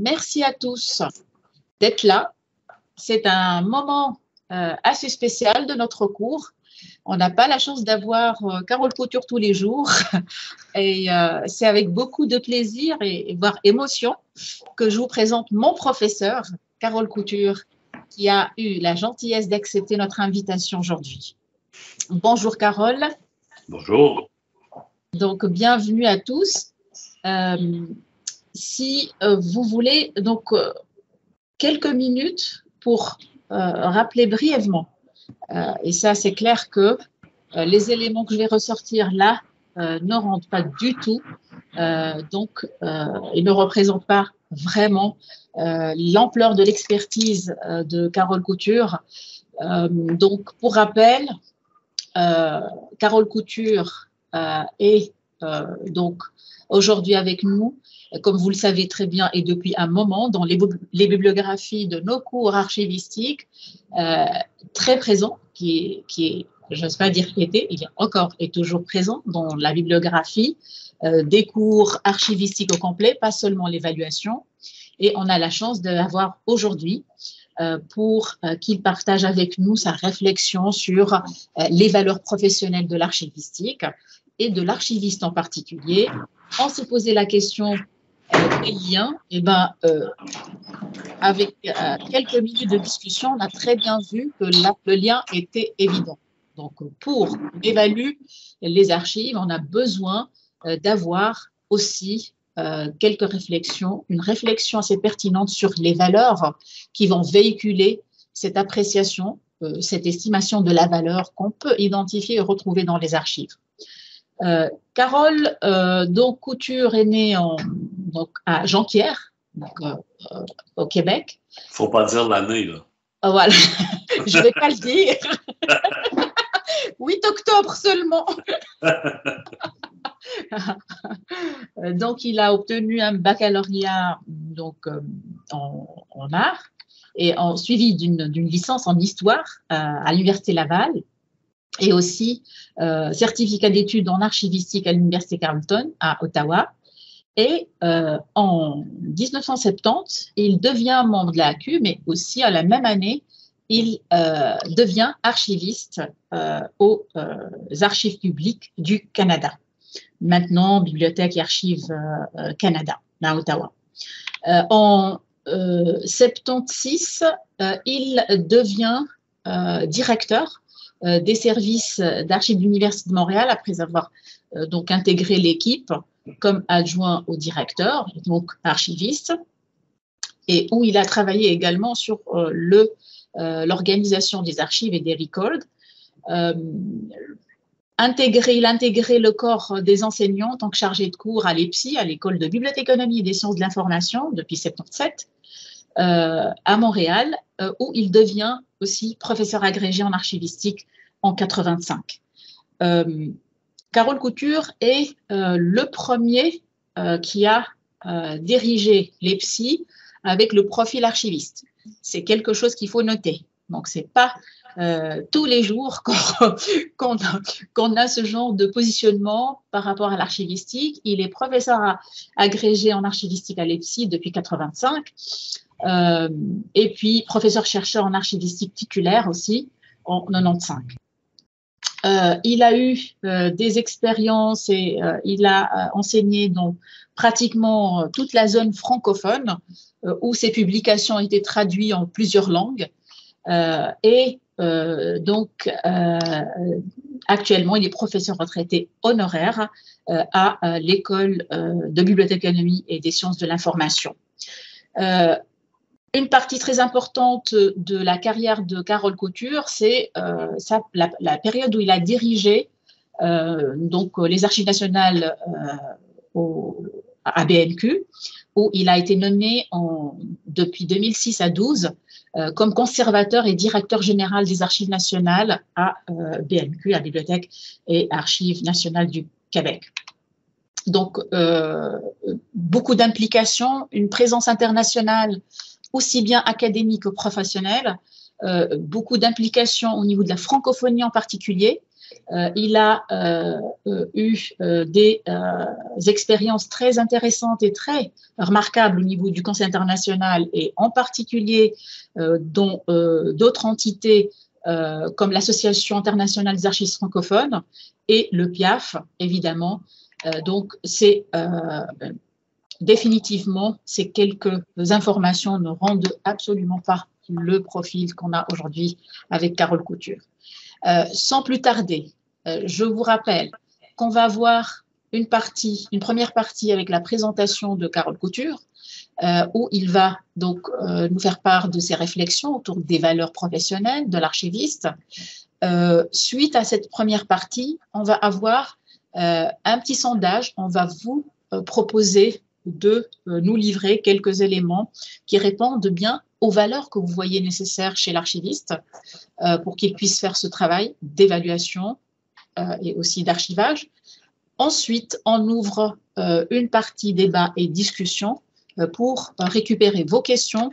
Merci à tous d'être là. C'est un moment assez spécial de notre cours. On n'a pas la chance d'avoir Carole Couture tous les jours et c'est avec beaucoup de plaisir et voire émotion que je vous présente mon professeur, Carole Couture, qui a eu la gentillesse d'accepter notre invitation aujourd'hui. Bonjour Carole. Bonjour. Donc bienvenue à tous. Si vous voulez, donc quelques minutes pour rappeler brièvement, et ça c'est clair que les éléments que je vais ressortir là ne rentrent pas du tout, donc ils ne représentent pas vraiment l'ampleur de l'expertise de Carole Couture. Donc pour rappel, Carole Couture est donc aujourd'hui avec nous, comme vous le savez très bien, et depuis un moment, dans les bibliographies de nos cours archivistiques, très présent, qui est, je n'ose pas dire était, il est encore et toujours présent dans la bibliographie des cours archivistiques au complet, pas seulement l'évaluation. Et on a la chance de l'avoir aujourd'hui pour qu'il partage avec nous sa réflexion sur les valeurs professionnelles de l'archivistique et de l'archiviste en particulier. On s'est posé la question quel lien, avec quelques minutes de discussion, on a très bien vu que le lien était évident. Donc, pour évaluer les archives, on a besoin d'avoir aussi quelques réflexions, une réflexion assez pertinente sur les valeurs qui vont véhiculer cette appréciation, cette estimation de la valeur qu'on peut identifier et retrouver dans les archives. Carole donc Couture est née à Jonquière, au Québec. Faut pas dire l'année, là. Voilà, je vais pas le dire. 8 octobre seulement. Donc, il a obtenu un baccalauréat donc, en art et suivi d'une licence en histoire à l'Université Laval et aussi certificat d'études en archivistique à l'Université Carleton à Ottawa. Et en 1970, il devient membre de l'AQ, mais aussi à la même année, il devient archiviste aux Archives publiques du Canada. Maintenant, Bibliothèque et Archives Canada, à Ottawa. En 1976, il devient directeur des services d'archives de l'Université de Montréal après avoir donc intégré l'équipe comme adjoint au directeur, donc archiviste, et où il a travaillé également sur l'organisation des archives et des records. Il a intégré le corps des enseignants en tant que chargé de cours à l'EPSI, à l'École de bibliothéconomie et des sciences de l'information, depuis 1977, à Montréal, où il devient aussi professeur agrégé en archivistique en 1985. Carole Couture est le premier qui a dirigé l'EPSI avec le profil archiviste. C'est quelque chose qu'il faut noter. Donc, ce n'est pas tous les jours qu'on a ce genre de positionnement par rapport à l'archivistique. Il est professeur agrégé en archivistique à l'EPSI depuis 1985 et puis professeur-chercheur en archivistique titulaire aussi en 1995. Il a eu des expériences et il a enseigné dans pratiquement toute la zone francophone où ses publications ont été traduites en plusieurs langues. Donc, actuellement, il est professeur retraité honoraire à l'École de bibliothéconomie et des sciences de l'information. Une partie très importante de la carrière de Carole Couture, c'est la période où il a dirigé donc, les archives nationales à BNQ, où il a été nommé depuis 2006 à 2012 comme conservateur et directeur général des archives nationales à BNQ, la Bibliothèque et Archives nationales du Québec. Donc, beaucoup d'implications, une présence internationale aussi bien académique que professionnelle, beaucoup d'implications au niveau de la francophonie en particulier, Il a eu des expériences très intéressantes et très remarquables au niveau du Conseil international et en particulier dans d'autres entités comme l'Association internationale des archivistes francophones et le PIAF, évidemment. Donc, c'est définitivement, ces quelques informations ne rendent absolument pas le profil qu'on a aujourd'hui avec Carole Couture. Sans plus tarder, je vous rappelle qu'on va avoir une première partie avec la présentation de Carole Couture, où il va donc nous faire part de ses réflexions autour des valeurs professionnelles de l'archiviste. Suite à cette première partie, on va avoir un petit sondage. On va vous proposer de nous livrer quelques éléments qui répondent bien aux valeurs que vous voyez nécessaires chez l'archiviste pour qu'il puisse faire ce travail d'évaluation et aussi d'archivage. Ensuite, on ouvre une partie débat et discussion pour récupérer vos questions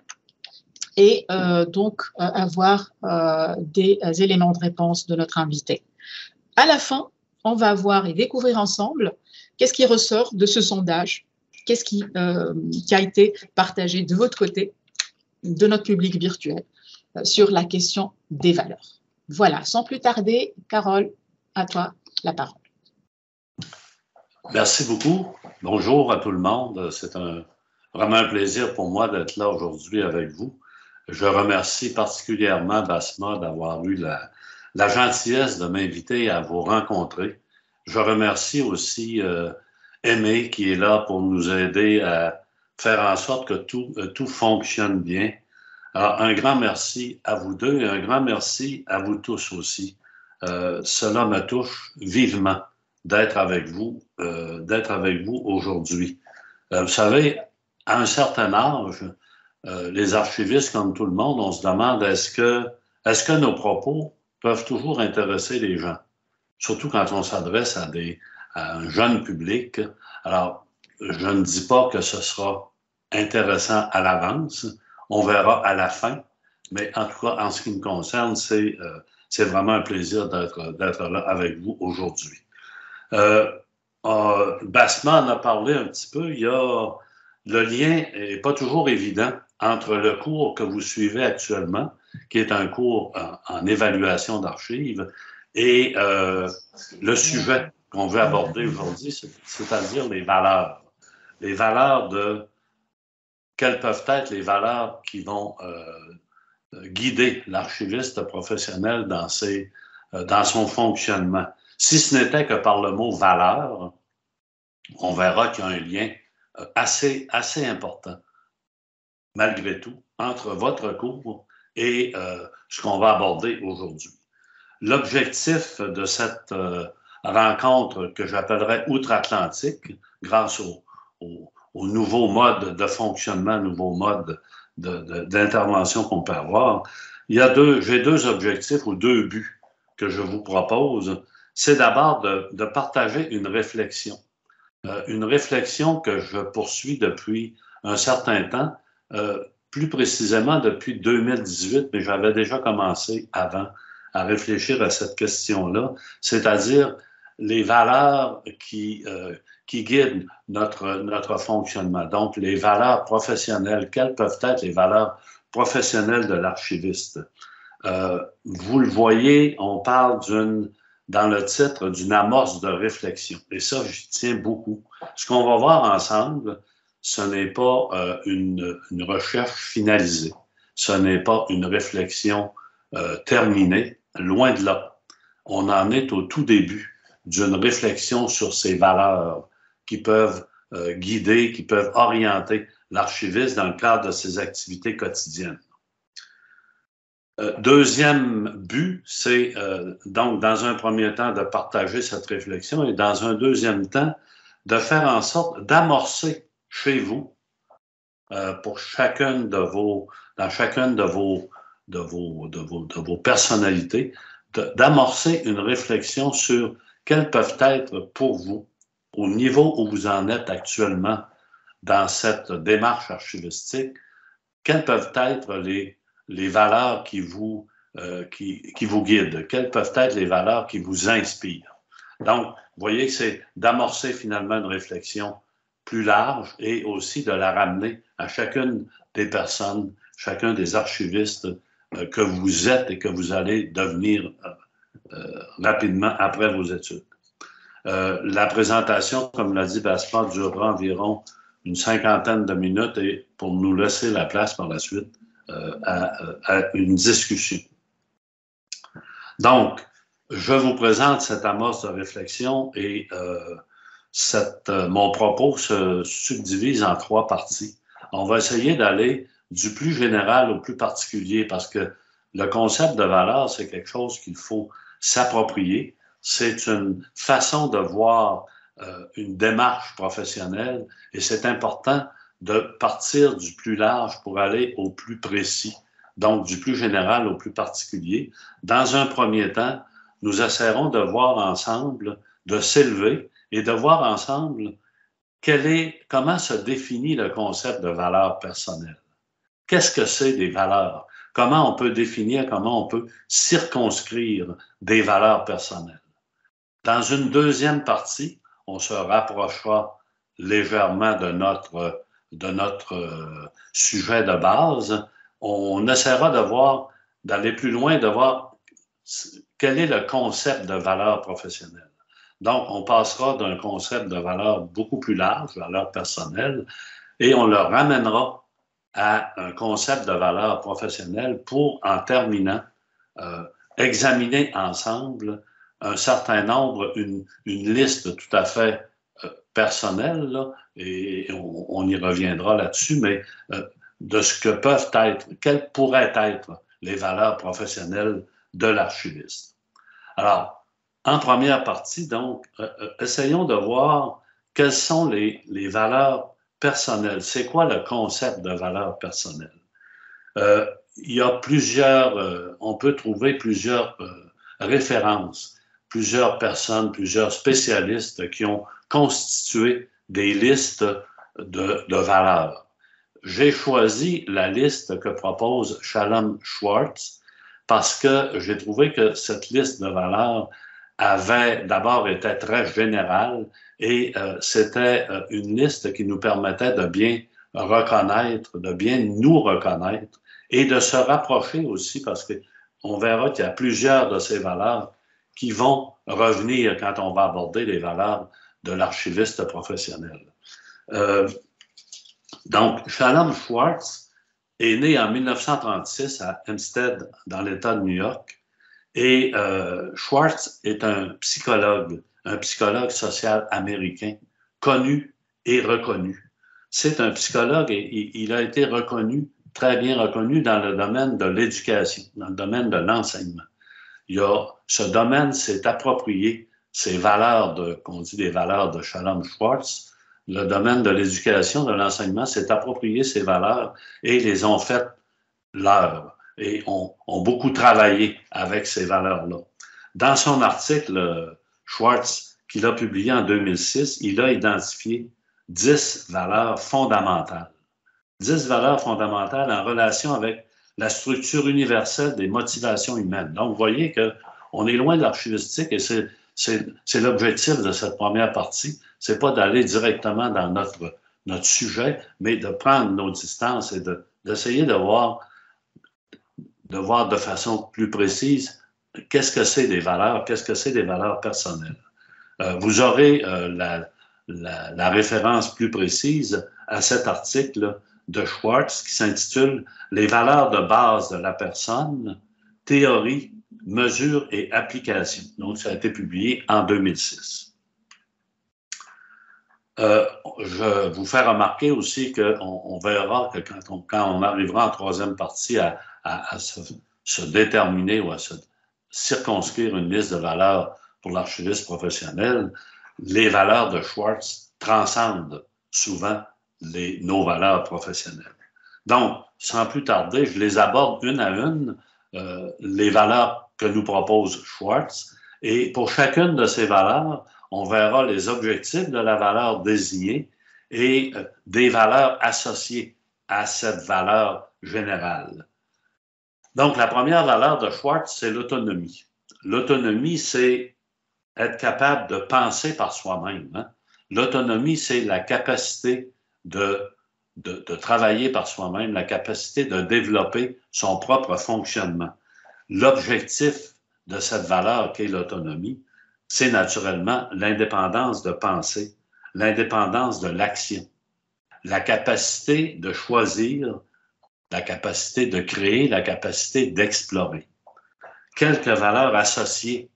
et donc avoir des éléments de réponse de notre invité. À la fin, on va voir et découvrir ensemble qu'est-ce qui ressort de ce sondage, qu'est-ce qui a été partagé de votre côté, de notre public virtuel, sur la question des valeurs. Voilà, sans plus tarder, Carole, à toi la parole. Merci beaucoup. Bonjour à tout le monde. C'est vraiment un plaisir pour moi d'être là aujourd'hui avec vous. Je remercie particulièrement Basma d'avoir eu la gentillesse de m'inviter à vous rencontrer. Je remercie aussi Aimé qui est là pour nous aider à faire en sorte que tout fonctionne bien. Alors, un grand merci à vous deux et un grand merci à vous tous aussi. Cela me touche vivement d'être avec vous aujourd'hui. Vous savez, à un certain âge, les archivistes, comme tout le monde, on se demande est-ce que nos propos peuvent toujours intéresser les gens, surtout quand on s'adresse à un jeune public. Alors, je ne dis pas que ce sera intéressant à l'avance, on verra à la fin, mais en tout cas, en ce qui me concerne, c'est vraiment un plaisir d'être là avec vous aujourd'hui. Basma en a parlé un petit peu, le lien n'est pas toujours évident entre le cours que vous suivez actuellement, qui est un cours en évaluation d'archives, et le sujet qu'on veut aborder aujourd'hui, c'est-à-dire les valeurs. Les valeurs quelles peuvent être les valeurs qui vont guider l'archiviste professionnel dans son fonctionnement. Si ce n'était que par le mot « valeur », on verra qu'il y a un lien assez important, malgré tout, entre votre cours et ce qu'on va aborder aujourd'hui. L'objectif de cette rencontre que j'appellerais outre-Atlantique, grâce au nouveau mode de fonctionnement, nouveau mode d'intervention qu'on peut avoir, j'ai deux objectifs ou deux buts que je vous propose. C'est d'abord de partager une réflexion que je poursuis depuis un certain temps, plus précisément depuis 2018, mais j'avais déjà commencé avant à réfléchir à cette question-là, c'est-à-dire les valeurs qui guident notre fonctionnement. Donc, les valeurs professionnelles, quelles peuvent être les valeurs professionnelles de l'archiviste? Vous le voyez, on parle dans le titre d'une amorce de réflexion. Et ça, j'y tiens beaucoup. Ce qu'on va voir ensemble, ce n'est pas une recherche finalisée. Ce n'est pas une réflexion terminée. Loin de là. On en est au tout début d'une réflexion sur ces valeurs qui peuvent guider, qui peuvent orienter l'archiviste dans le cadre de ses activités quotidiennes. Deuxième but, c'est donc dans un premier temps de partager cette réflexion et dans un deuxième temps de faire en sorte d'amorcer chez vous, pour chacune de vos personnalités, d'amorcer une réflexion sur quelles peuvent être pour vous, au niveau où vous en êtes actuellement dans cette démarche archivistique, quelles peuvent être les valeurs qui vous qui vous guident? Quelles peuvent être les valeurs qui vous inspirent? Donc, vous voyez que c'est d'amorcer finalement une réflexion plus large et aussi de la ramener à chacune des personnes, chacun des archivistes que vous êtes et que vous allez devenir rapidement après vos études. La présentation, comme l'a dit Gaspard, durera environ une 50aine de minutes et pour nous laisser la place par la suite à une discussion. Donc, je vous présente cette amorce de réflexion et mon propos se subdivise en 3 parties. On va essayer d'aller du plus général au plus particulier parce que le concept de valeur, c'est quelque chose qu'il faut s'approprier. C'est une façon de voir une démarche professionnelle et c'est important de partir du plus large pour aller au plus précis, donc du plus général au plus particulier. Dans un premier temps, nous essaierons de voir ensemble, de s'élever et de voir ensemble comment se définit le concept de valeur personnelle. Qu'est-ce que c'est des valeurs? Comment on peut définir, comment on peut circonscrire des valeurs personnelles? Dans une deuxième partie, on se rapprochera légèrement de notre sujet de base. On essaiera d'aller plus loin, de voir quel est le concept de valeur professionnelle. Donc, on passera d'un concept de valeur beaucoup plus large, valeur personnelle, et on le ramènera à un concept de valeur professionnelle pour, en terminant, examiner ensemble un certain nombre, une liste tout à fait personnelle, là, et on y reviendra là-dessus, mais de ce que peuvent être, quelles pourraient être les valeurs professionnelles de l'archiviste. Alors, en première partie, donc, essayons de voir quelles sont les valeurs personnelles. C'est quoi le concept de valeur personnelle? Il y a on peut trouver plusieurs références, plusieurs personnes, plusieurs spécialistes qui ont constitué des listes de valeurs. J'ai choisi la liste que propose Shalom Schwartz parce que j'ai trouvé que cette liste de valeurs avait d'abord été très générale et c'était une liste qui nous permettait de bien reconnaître, de bien nous reconnaître et de se rapprocher aussi parce qu'on verra qu'il y a plusieurs de ces valeurs qui vont revenir quand on va aborder les valeurs de l'archiviste professionnel. Donc, Shalom Schwartz est né en 1936 à Hempstead, dans l'État de New York. Et Schwartz est un psychologue social américain, connu et reconnu. C'est un psychologue et il a été reconnu, très bien reconnu dans le domaine de l'éducation, dans le domaine de l'enseignement. Ce domaine s'est approprié ces valeurs qu'on dit des valeurs de Shalom Schwartz. Le domaine de l'éducation, de l'enseignement s'est approprié ces valeurs et les ont faites leurs. Et ont beaucoup travaillé avec ces valeurs-là. Dans son article, Schwartz, qu'il a publié en 2006, il a identifié 10 valeurs fondamentales. 10 valeurs fondamentales en relation avec la structure universelle des motivations humaines. Donc, vous voyez qu'on est loin de l'archivistique et c'est l'objectif de cette première partie. C'est pas d'aller directement dans notre sujet, mais de prendre nos distances et d'essayer de voir de façon plus précise qu'est-ce que c'est des valeurs, qu'est-ce que c'est des valeurs personnelles. Vous aurez la référence plus précise à cet article de Schwartz qui s'intitule « Les valeurs de base de la personne, théorie, mesure et application ». Donc, ça a été publié en 2006. Je vous fais remarquer aussi qu'on verra que quand on arrivera en troisième partie à se déterminer ou à se circonscrire une liste de valeurs pour l'archiviste professionnel, les valeurs de Schwartz transcendent souvent nos valeurs professionnelles. Donc, sans plus tarder, je les aborde une à une, les valeurs que nous propose Schwartz, et pour chacune de ces valeurs, on verra les objectifs de la valeur désignée et des valeurs associées à cette valeur générale. Donc, la première valeur de Schwartz, c'est l'autonomie. L'autonomie, c'est être capable de penser par soi-même. Hein? L'autonomie, c'est la capacité de travailler par soi-même, la capacité de développer son propre fonctionnement. L'objectif de cette valeur qu'est l'autonomie, c'est naturellement l'indépendance de penser, l'indépendance de l'action, la capacité de choisir, la capacité de créer, la capacité d'explorer. Quelques valeurs associées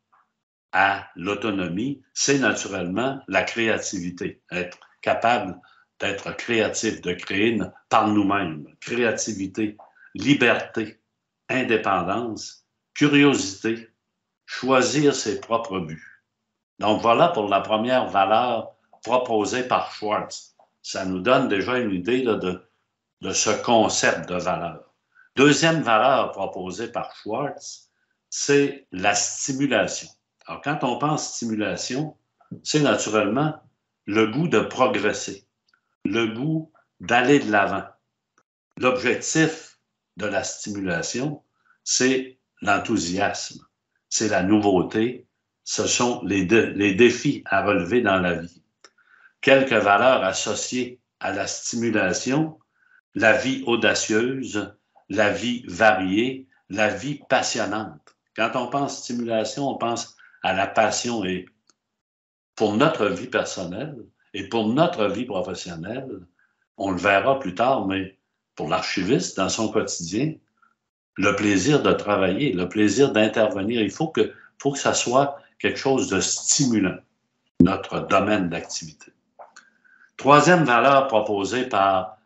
à l'autonomie, c'est naturellement la créativité, être capable d'être créatif, de créer par nous-mêmes, créativité, liberté, indépendance, curiosité, choisir ses propres buts. Donc voilà pour la première valeur proposée par Schwartz. Ça nous donne déjà une idée là, de ce concept de valeur. Deuxième valeur proposée par Schwartz, c'est la stimulation. Alors, quand on pense stimulation, c'est naturellement le goût de progresser, le goût d'aller de l'avant. L'objectif de la stimulation, c'est l'enthousiasme, c'est la nouveauté, ce sont les défis à relever dans la vie. Quelques valeurs associées à la stimulation, la vie audacieuse, la vie variée, la vie passionnante. Quand on pense stimulation, on pense à la passion et pour notre vie personnelle et pour notre vie professionnelle, on le verra plus tard, mais pour l'archiviste, dans son quotidien, le plaisir de travailler, le plaisir d'intervenir, il faut que ça soit quelque chose de stimulant, notre domaine d'activité. Troisième valeur proposée par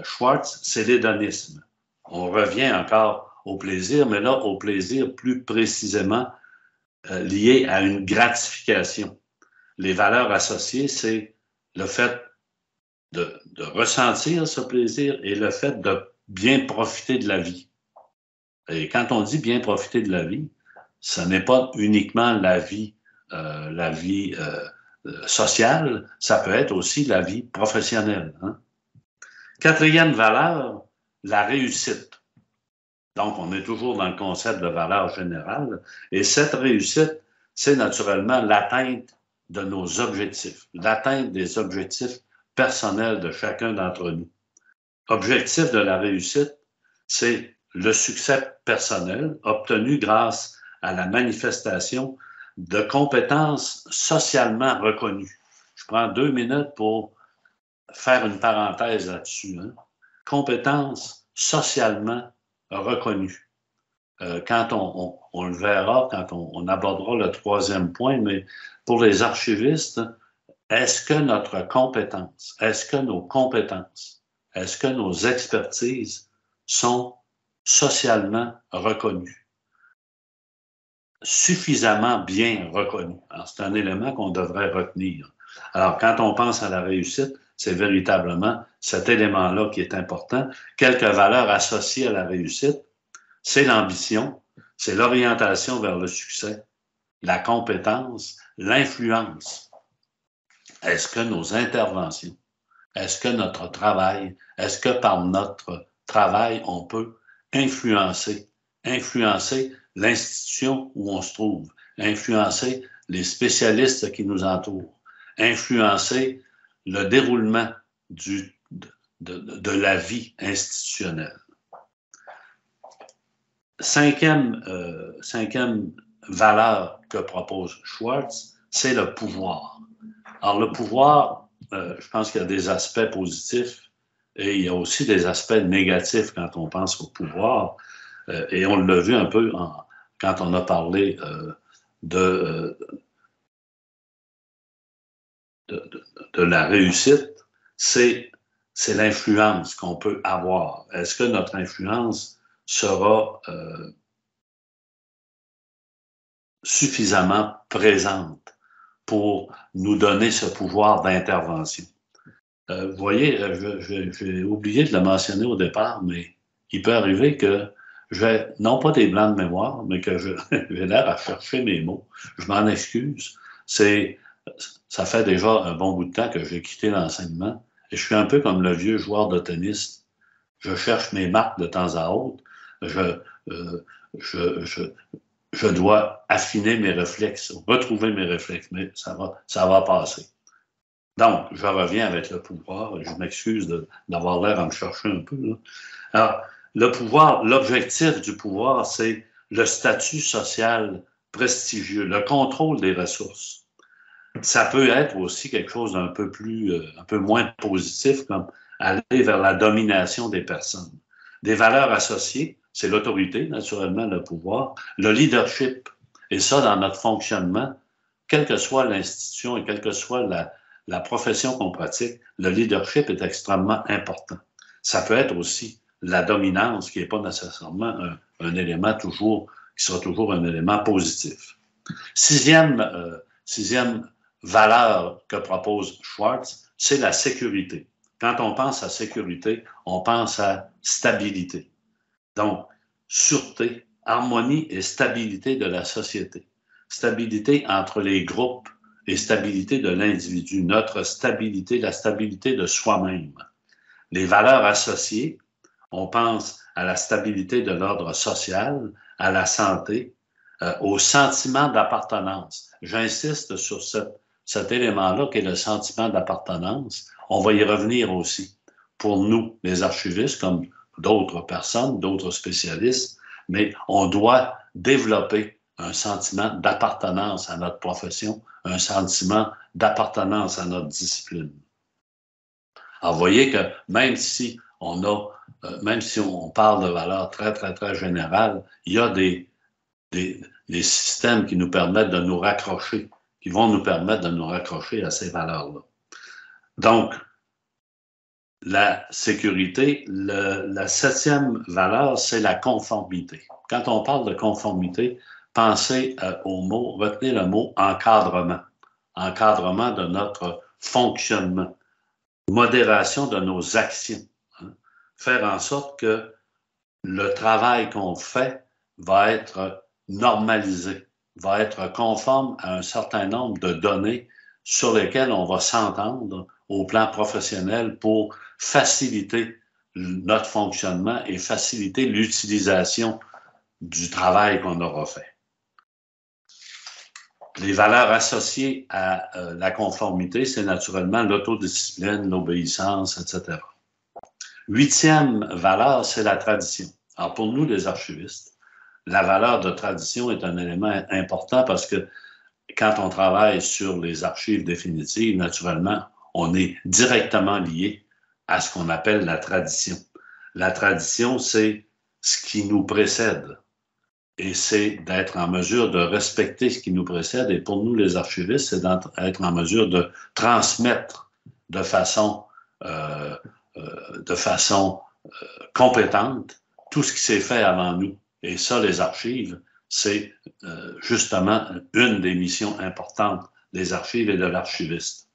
Schwartz, c'est l'hédonisme. On revient encore au plaisir, mais là, au plaisir plus précisément lié à une gratification. Les valeurs associées, c'est le fait de ressentir ce plaisir et le fait de bien profiter de la vie. Et quand on dit bien profiter de la vie, ce n'est pas uniquement la vie sociale, ça peut être aussi la vie professionnelle. Hein? Quatrième valeur, la réussite. Donc, on est toujours dans le concept de valeur générale. Et cette réussite, c'est naturellement l'atteinte de nos objectifs, l'atteinte des objectifs personnels de chacun d'entre nous. Objectif de la réussite, c'est le succès personnel obtenu grâce à la manifestation de compétences socialement reconnues. Je prends 2 minutes pour faire une parenthèse là-dessus. Hein? Compétences socialement reconnues. Quand on le verra, quand on abordera le troisième point, mais pour les archivistes, est-ce que notre compétence, est-ce que nos compétences, est-ce que nos expertises sont socialement reconnues, suffisamment bien reconnues? Alors, c'est un élément qu'on devrait retenir. Alors, quand on pense à la réussite, c'est véritablement cet élément-là qui est important. Quelques valeurs associées à la réussite, c'est l'ambition, c'est l'orientation vers le succès, la compétence, l'influence. Est-ce que nos interventions, est-ce que notre travail, est-ce que par notre travail, on peut influencer l'institution où on se trouve, influencer les spécialistes qui nous entourent, influencer le déroulement de la vie institutionnelle. Cinquième valeur que propose Schwartz, c'est le pouvoir. Alors, le pouvoir, je pense qu'il y a des aspects positifs et il y a aussi des aspects négatifs quand on pense au pouvoir. Et on l'a vu un peu quand on a parlé de la réussite, c'est l'influence qu'on peut avoir. Est-ce que notre influence sera suffisamment présente pour nous donner ce pouvoir d'intervention? Vous voyez, j'ai oublié de le mentionner au départ, mais il peut arriver que j'ai, non pas des blancs de mémoire, mais que j'ai l'air à chercher mes mots. Je m'en excuse. Ça fait déjà un bon bout de temps que j'ai quitté l'enseignement et je suis un peu comme le vieux joueur de tennis. Je cherche mes marques de temps à autre. je, je dois affiner mes réflexes, retrouver mes réflexes, mais ça va passer. Donc, je reviens avec le pouvoir. Je m'excuse d'avoir l'air à me chercher un peu, là. Alors, le pouvoir, l'objectif du pouvoir, c'est le statut social prestigieux, le contrôle des ressources. Ça peut être aussi quelque chose d'un peu un peu moins positif, comme aller vers la domination des personnes. Des valeurs associées, c'est l'autorité, naturellement, le pouvoir, le leadership. Et ça, dans notre fonctionnement, quelle que soit l'institution et quelle que soit la profession qu'on pratique, le leadership est extrêmement important. Ça peut être aussi la dominance, qui n'est pas nécessairement un élément qui sera toujours un élément positif. Sixième valeur que propose Schwartz, c'est la sécurité. Quand on pense à sécurité, on pense à stabilité. Donc, sûreté, harmonie et stabilité de la société. Stabilité entre les groupes et stabilité de l'individu. Notre stabilité, la stabilité de soi-même. Les valeurs associées, on pense à la stabilité de l'ordre social, à la santé, au sentiment d'appartenance. J'insiste sur cet élément-là qui est le sentiment d'appartenance. On va y revenir aussi. Pour nous, les archivistes, comme d'autres personnes, d'autres spécialistes, mais on doit développer un sentiment d'appartenance à notre profession, un sentiment d'appartenance à notre discipline. Alors, vous voyez que même si on parle de valeurs très, très, très générales, il y a des systèmes qui nous permettent de nous raccrocher, qui vont nous permettre de nous raccrocher à ces valeurs-là. Donc, la sécurité, la septième valeur, c'est la conformité. Quand on parle de conformité, pensez au mot, retenez le mot encadrement. Encadrement de notre fonctionnement. Modération de nos actions. Hein. Faire en sorte que le travail qu'on fait va être normalisé, va être conforme à un certain nombre de données sur lesquelles on va s'entendre au plan professionnel pour faciliter notre fonctionnement et faciliter l'utilisation du travail qu'on aura fait. Les valeurs associées à la conformité, c'est naturellement l'autodiscipline, l'obéissance, etc. Huitième valeur, c'est la tradition. Alors pour nous, les archivistes, la valeur de tradition est un élément important parce que quand on travaille sur les archives définitives, naturellement, on est directement lié à ce qu'on appelle la tradition. La tradition, c'est ce qui nous précède. Et c'est d'être en mesure de respecter ce qui nous précède. Et pour nous, les archivistes, c'est d'être en mesure de transmettre de façon compétente tout ce qui s'est fait avant nous. Et ça, les archives, c'est justement une des missions importantes des archives et de l'archiviste.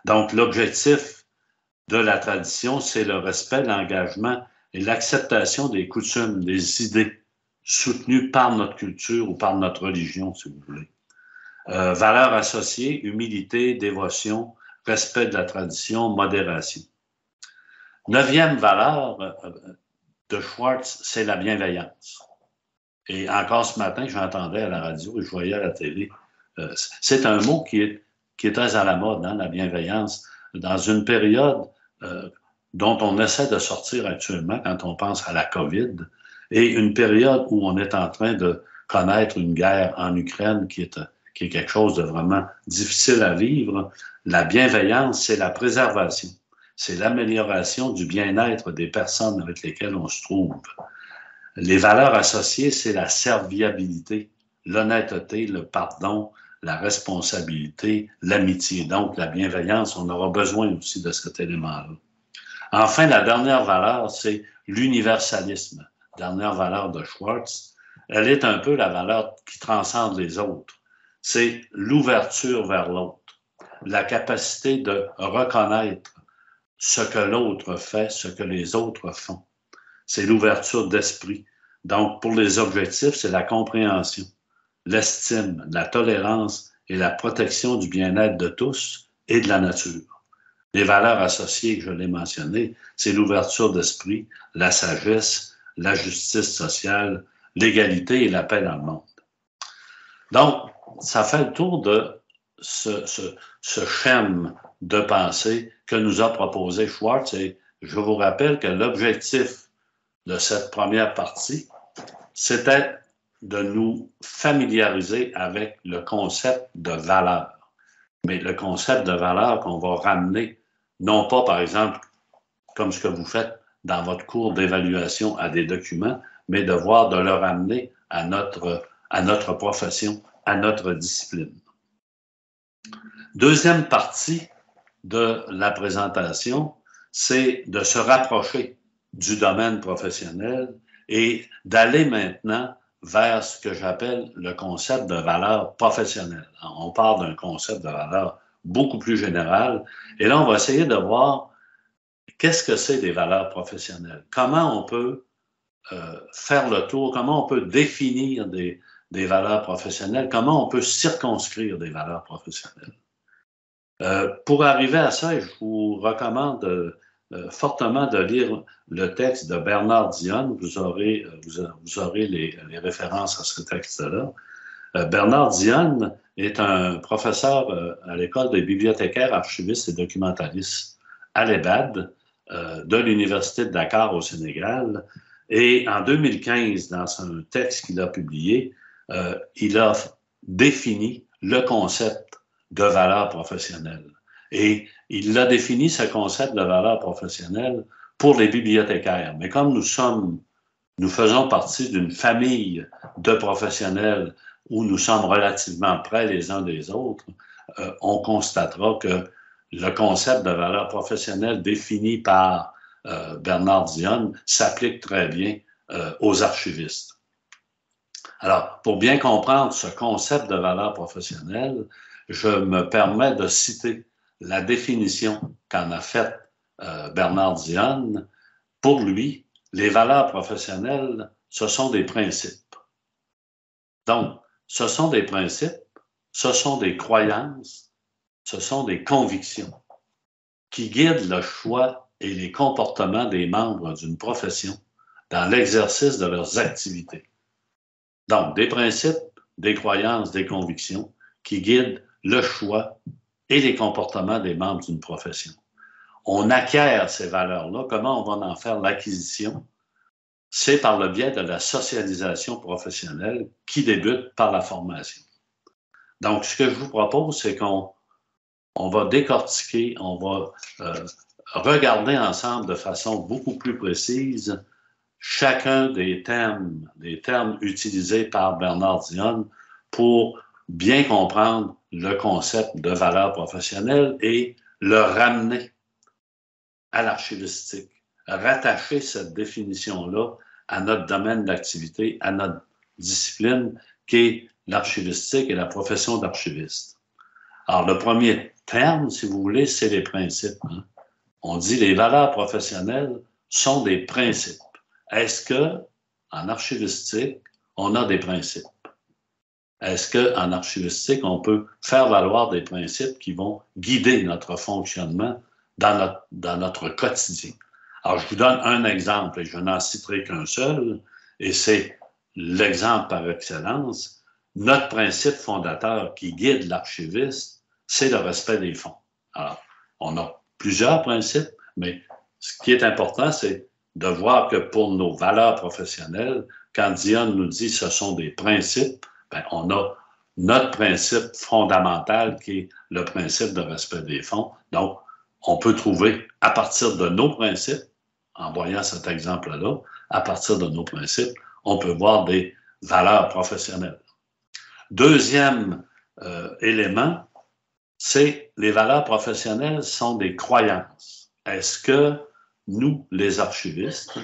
Donc, l'objectif de la tradition, c'est le respect, l'engagement et l'acceptation des coutumes, des idées soutenues par notre culture ou par notre religion, si vous voulez. Valeurs associées, humilité, dévotion, respect de la tradition, modération. Neuvième valeur de Schwartz, c'est la bienveillance. Et encore ce matin, j'entendais à la radio et je voyais à la télé. C'est un mot qui est très à la mode, hein, la bienveillance, dans une période dont on essaie de sortir actuellement quand on pense à la COVID, et une période où on est en train de connaître une guerre en Ukraine qui est quelque chose de vraiment difficile à vivre. La bienveillance, c'est la préservation. C'est l'amélioration du bien-être des personnes avec lesquelles on se trouve. Les valeurs associées, c'est la serviabilité, l'honnêteté, le pardon, la responsabilité, l'amitié. Donc, la bienveillance, on aura besoin aussi de cet élément-là. Enfin, la dernière valeur, c'est l'universalisme. Dernière valeur de Schwartz. Elle est un peu la valeur qui transcende les autres. C'est l'ouverture vers l'autre, la capacité de reconnaître ce que l'autre fait, ce que les autres font. C'est l'ouverture d'esprit. Donc, pour les objectifs, c'est la compréhension, l'estime, la tolérance et la protection du bien-être de tous et de la nature. Les valeurs associées que je l'ai mentionnées, c'est l'ouverture d'esprit, la sagesse, la justice sociale, l'égalité et la paix dans le monde. Donc, ça fait le tour de ce schème de pensée que nous a proposé Schwartz. Et je vous rappelle que l'objectif de cette première partie, c'était de nous familiariser avec le concept de valeur. Mais le concept de valeur qu'on va ramener, non pas, par exemple, comme ce que vous faites dans votre cours d'évaluation à des documents, mais de le ramener à notre profession, à notre discipline. Deuxième partie de la présentation, c'est de se rapprocher du domaine professionnel et d'aller maintenant vers ce que j'appelle le concept de valeur professionnelle. On parle d'un concept de valeur beaucoup plus général. Et là, on va essayer de voir qu'est-ce que c'est des valeurs professionnelles. Comment on peut faire le tour, comment on peut définir des valeurs professionnelles, comment on peut circonscrire des valeurs professionnelles. Pour arriver à ça, je vous recommande fortement de lire le texte de Bernard Dionne. Vous aurez les références à ce texte-là. Bernard Dionne est un professeur à l'École des bibliothécaires, archivistes et documentaristes à l'EBAD de l'Université de Dakar au Sénégal. Et en 2015, dans un texte qu'il a publié, il a défini le concept de valeur professionnelle. Et il a défini ce concept de valeur professionnelle pour les bibliothécaires. Mais comme nous faisons partie d'une famille de professionnels où nous sommes relativement près les uns des autres, on constatera que le concept de valeur professionnelle défini par Bernard Dionne s'applique très bien aux archivistes. Alors, pour bien comprendre ce concept de valeur professionnelle, je me permets de citer la définition qu'en a faite Bernard Dionne. Pour lui, les valeurs professionnelles, ce sont des principes. Donc, ce sont des principes, ce sont des croyances, ce sont des convictions qui guident le choix et les comportements des membres d'une profession dans l'exercice de leurs activités. Donc, des principes, des croyances, des convictions qui guident le choix et les comportements des membres d'une profession. On acquiert ces valeurs-là. Comment on va en faire l'acquisition? C'est par le biais de la socialisation professionnelle qui débute par la formation. Donc, ce que je vous propose, c'est qu'on va décortiquer, on va regarder ensemble de façon beaucoup plus précise chacun des termes utilisés par Bernard Dionne pour bien comprendre le concept de valeur professionnelle et le ramener à l'archivistique, rattacher cette définition-là à notre domaine d'activité, à notre discipline qui est l'archivistique et la profession d'archiviste. Alors, le premier terme, si vous voulez, c'est les principes. Hein? On dit les valeurs professionnelles sont des principes. Est-ce qu'en archivistique, on a des principes? Est-ce qu'en archivistique, on peut faire valoir des principes qui vont guider notre fonctionnement dans notre quotidien? Alors, je vous donne un exemple, et je n'en citerai qu'un seul, et c'est l'exemple par excellence. Notre principe fondateur qui guide l'archiviste, c'est le respect des fonds. Alors, on a plusieurs principes, mais ce qui est important, c'est de voir que pour nos valeurs professionnelles, quand Dionne nous dit que ce sont des principes, bien, on a notre principe fondamental qui est le principe de respect des fonds. Donc, on peut trouver à partir de nos principes, en voyant cet exemple-là, à partir de nos principes, on peut voir des valeurs professionnelles. Deuxième élément, c'est les valeurs professionnelles sont des croyances. Est-ce que nous, les archivistes,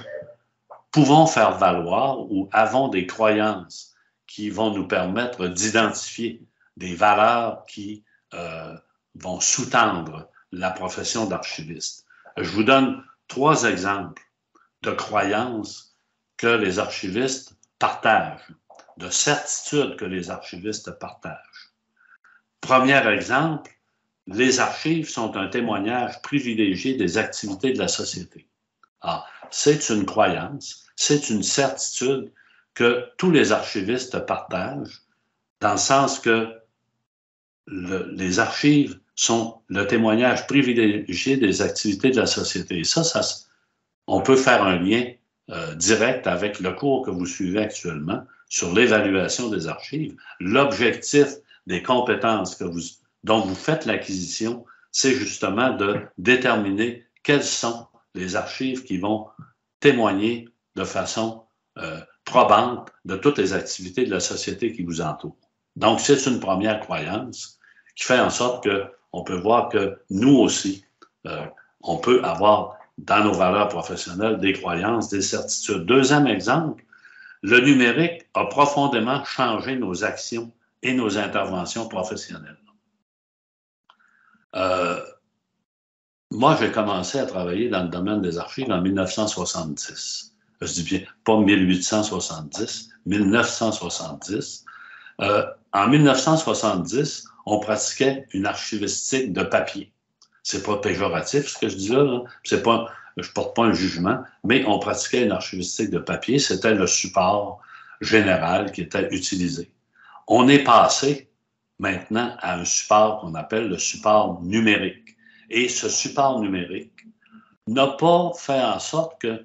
pouvons faire valoir ou avons des croyances qui vont nous permettre d'identifier des valeurs qui vont sous-tendre la profession d'archiviste? Je vous donne 3 exemples de croyances que les archivistes partagent, de certitudes que les archivistes partagent. Premier exemple, les archives sont un témoignage privilégié des activités de la société. Alors, c'est une croyance, c'est une certitude que tous les archivistes partagent, dans le sens que les archives sont le témoignage privilégié des activités de la société. Et ça on peut faire un lien direct avec le cours que vous suivez actuellement sur l'évaluation des archives. L'objectif des compétences dont vous faites l'acquisition, c'est justement de déterminer quelles sont les archives qui vont témoigner de façon probante de toutes les activités de la société qui vous entoure. Donc, c'est une première croyance qui fait en sorte qu'on peut voir que nous aussi, on peut avoir dans nos valeurs professionnelles des croyances, des certitudes. Deuxième exemple, le numérique a profondément changé nos actions et nos interventions professionnelles. Moi, j'ai commencé à travailler dans le domaine des archives en 1970. Je dis bien, pas 1870, 1970. En 1970, on pratiquait une archivistique de papier. C'est pas péjoratif ce que je dis là. C'est pas, je porte pas un jugement, mais on pratiquait une archivistique de papier. C'était le support général qui était utilisé. On est passé maintenant à un support qu'on appelle le support numérique. Et ce support numérique n'a pas fait en sorte que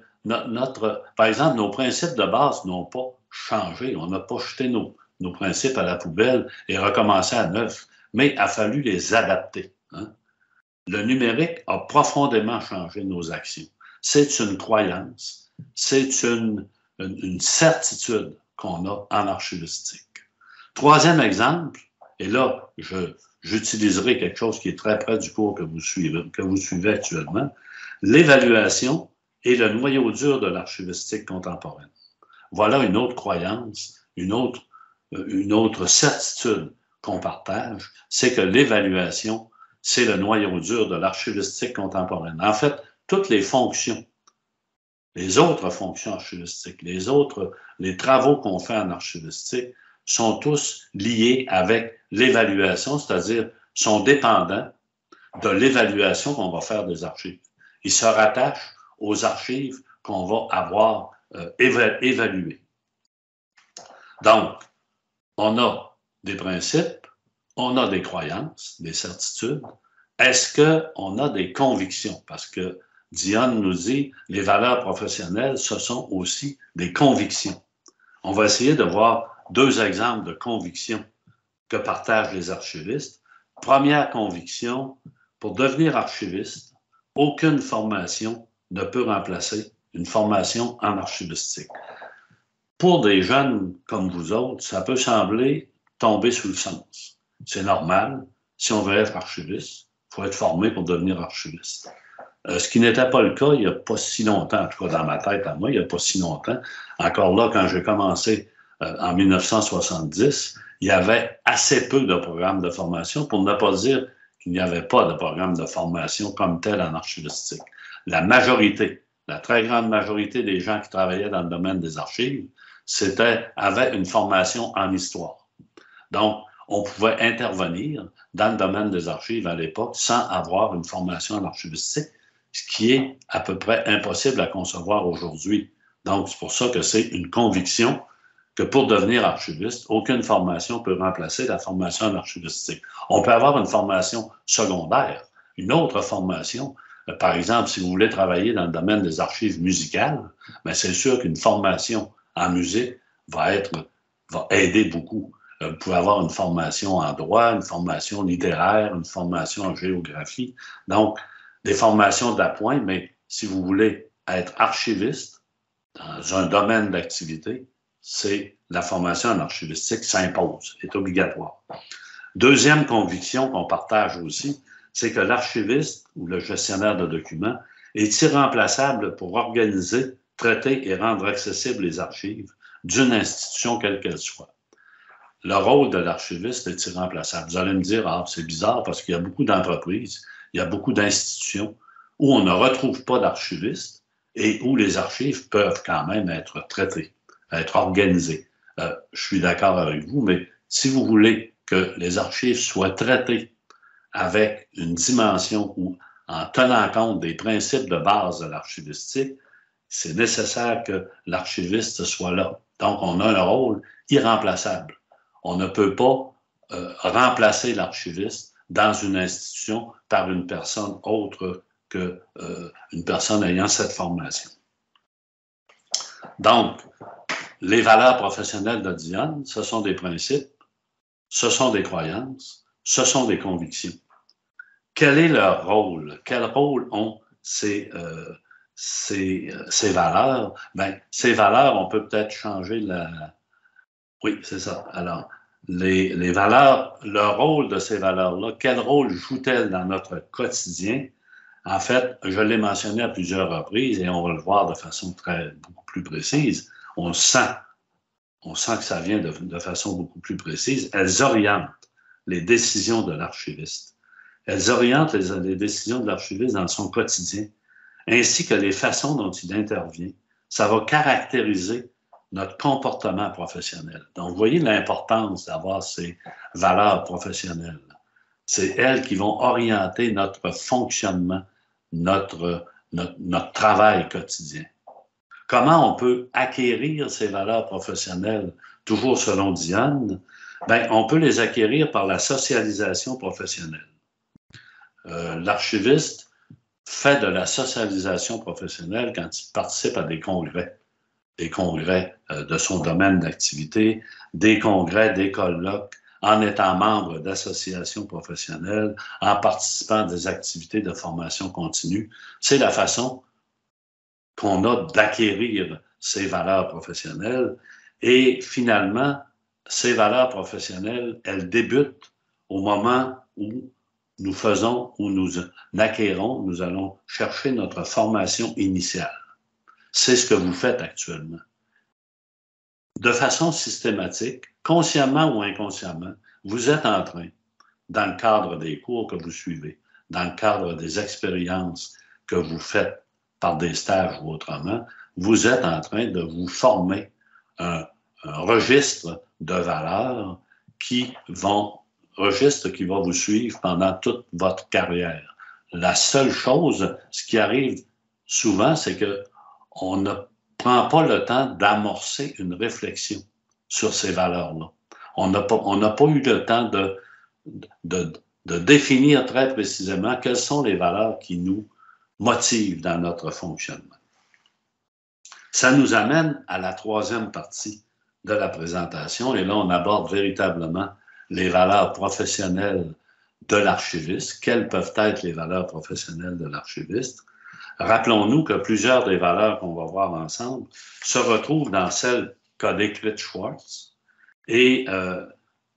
par exemple, nos principes de base n'ont pas changé. On n'a pas jeté nos principes à la poubelle et recommencé à neuf, mais il a fallu les adapter. Hein? Le numérique a profondément changé nos actions. C'est une croyance, c'est une certitude qu'on a en archivistique. Troisième exemple, et là, j'utiliserai quelque chose qui est très près du cours que vous suivez actuellement, l'évaluation est le noyau dur de l'archivistique contemporaine. Voilà une autre croyance, une autre certitude qu'on partage, c'est que l'évaluation, c'est le noyau dur de l'archivistique contemporaine. En fait, toutes les fonctions, les autres fonctions archivistiques, les travaux qu'on fait en archivistique sont tous liés avec l'évaluation, c'est-à-dire sont dépendants de l'évaluation qu'on va faire des archives. Ils se rattachent aux archives qu'on va avoir évaluées. Donc, on a des principes, on a des croyances, des certitudes. Est-ce qu'on a des convictions? Parce que Dionne nous dit, les valeurs professionnelles, ce sont aussi des convictions. On va essayer de voir deux exemples de convictions que partagent les archivistes. Première conviction, pour devenir archiviste, aucune formation ne peut remplacer une formation en archivistique. Pour des jeunes comme vous autres, ça peut sembler tomber sous le sens. C'est normal. Si on veut être archiviste, il faut être formé pour devenir archiviste. Ce qui n'était pas le cas il n'y a pas si longtemps, en tout cas dans ma tête à moi, il n'y a pas si longtemps. Encore là, quand j'ai commencé en 1970, il y avait assez peu de programmes de formation, pour ne pas dire qu'il n'y avait pas de programme de formation comme tel en archivistique. La majorité, la très grande majorité des gens qui travaillaient dans le domaine des archives, avaient une formation en histoire. Donc, on pouvait intervenir dans le domaine des archives à l'époque sans avoir une formation en archivistique, ce qui est à peu près impossible à concevoir aujourd'hui. Donc, c'est pour ça que c'est une conviction que pour devenir archiviste, aucune formation peut remplacer la formation en archivistique. On peut avoir une formation secondaire, une autre formation. Par exemple, si vous voulez travailler dans le domaine des archives musicales, bien, c'est sûr qu'une formation en musique va aider beaucoup. Vous pouvez avoir une formation en droit, une formation littéraire, une formation en géographie. Donc, des formations d'appoint, mais si vous voulez être archiviste dans un domaine d'activité, c'est la formation en archivistique s'impose, est obligatoire. Deuxième conviction qu'on partage aussi, c'est que l'archiviste ou le gestionnaire de documents est irremplaçable pour organiser, traiter et rendre accessibles les archives d'une institution quelle qu'elle soit. Le rôle de l'archiviste est irremplaçable. Vous allez me dire, c'est bizarre parce qu'il y a beaucoup d'entreprises, il y a beaucoup d'institutions où on ne retrouve pas d'archivistes et où les archives peuvent quand même être traitées, être organisées. Je suis d'accord avec vous, mais si vous voulez que les archives soient traitées avec une dimension où, en tenant compte des principes de base de l'archivistique, c'est nécessaire que l'archiviste soit là. Donc, on a un rôle irremplaçable. On ne peut pas remplacer l'archiviste dans une institution par une personne autre qu'une personne ayant cette formation. Donc, les valeurs professionnelles de Diane, ce sont des principes, ce sont des croyances, ce sont des convictions. Quel est leur rôle? Quel rôle ont ces valeurs? Bien, ces valeurs, on peut peut-être changer la... Oui, c'est ça. Alors, les valeurs, le rôle de ces valeurs-là, quel rôle jouent-elles dans notre quotidien? En fait, je l'ai mentionné à plusieurs reprises et on va le voir de façon beaucoup plus précise. On sent que ça vient de façon beaucoup plus précise. Elles orientent les décisions de l'archiviste. Elles orientent les décisions de l'archiviste dans son quotidien, ainsi que les façons dont il intervient. Ça va caractériser notre comportement professionnel. Donc, vous voyez l'importance d'avoir ces valeurs professionnelles. C'est elles qui vont orienter notre fonctionnement, notre travail quotidien. Comment on peut acquérir ces valeurs professionnelles, toujours selon Diane? Bien, on peut les acquérir par la socialisation professionnelle. L'archiviste fait de la socialisation professionnelle quand il participe à des congrès de son domaine d'activité, des congrès, des colloques, en étant membre d'associations professionnelles, en participant à des activités de formation continue. C'est la façon qu'on a d'acquérir ces valeurs professionnelles. Et finalement, ces valeurs professionnelles, elles débutent au moment où nous acquérons, nous allons chercher notre formation initiale. C'est ce que vous faites actuellement. De façon systématique, consciemment ou inconsciemment, vous êtes en train, dans le cadre des cours que vous suivez, dans le cadre des expériences que vous faites par des stages ou autrement, vous êtes en train de vous former un registre de valeurs registre qui va vous suivre pendant toute votre carrière. La seule chose, ce qui arrive souvent, c'est qu'on ne prend pas le temps d'amorcer une réflexion sur ces valeurs-là. On n'a pas eu le temps de définir très précisément quelles sont les valeurs qui nous motivent dans notre fonctionnement. Ça nous amène à la troisième partie de la présentation, et là, on aborde véritablement les valeurs professionnelles de l'archiviste. Quelles peuvent être les valeurs professionnelles de l'archiviste? Rappelons-nous que plusieurs des valeurs qu'on va voir ensemble se retrouvent dans celles qu'a décrites Schwartz et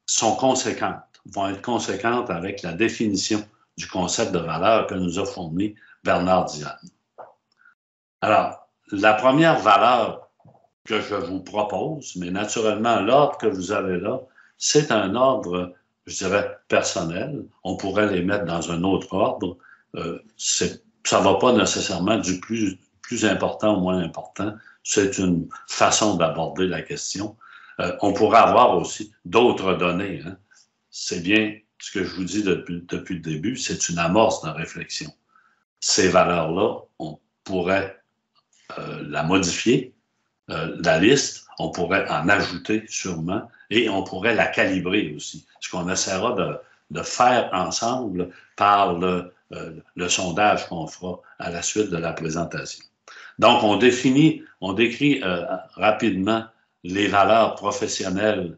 sont conséquentes, vont être conséquentes avec la définition du concept de valeur que nous a fourni Bernard Diane. Alors, la première valeur que je vous propose, mais naturellement, l'ordre que vous avez là, c'est un ordre, je dirais, personnel. On pourrait les mettre dans un autre ordre. Ça ne va pas nécessairement du plus important au moins important. C'est une façon d'aborder la question. On pourrait avoir aussi d'autres données. Hein. C'est bien ce que je vous dis depuis le début, c'est une amorce de réflexion. Ces valeurs-là, on pourrait la modifier, la liste, on pourrait en ajouter sûrement, et on pourrait la calibrer aussi, ce qu'on essaiera de faire ensemble par le sondage qu'on fera à la suite de la présentation. Donc, on décrit rapidement les valeurs professionnelles.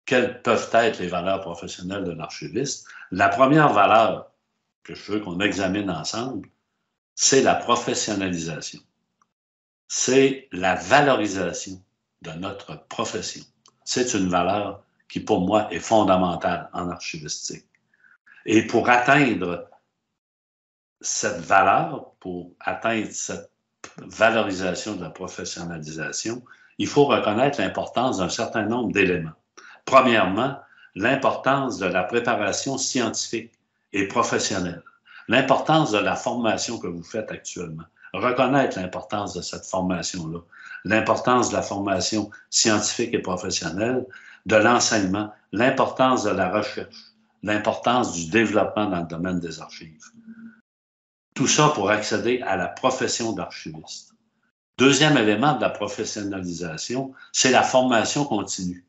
Quelles peuvent être les valeurs professionnelles de l'archiviste? La première valeur que je veux qu'on examine ensemble, c'est la professionnalisation. C'est la valorisation de notre profession. C'est une valeur qui, pour moi, est fondamentale en archivistique. Et pour atteindre cette valeur, pour atteindre cette valorisation de la professionnalisation, il faut reconnaître l'importance d'un certain nombre d'éléments. Premièrement, l'importance de la préparation scientifique et professionnelle, l'importance de la formation que vous faites actuellement. Reconnaître l'importance de cette formation-là, l'importance de la formation scientifique et professionnelle, de l'enseignement, l'importance de la recherche, l'importance du développement dans le domaine des archives. Tout ça pour accéder à la profession d'archiviste. Deuxième élément de la professionnalisation, c'est la formation continue.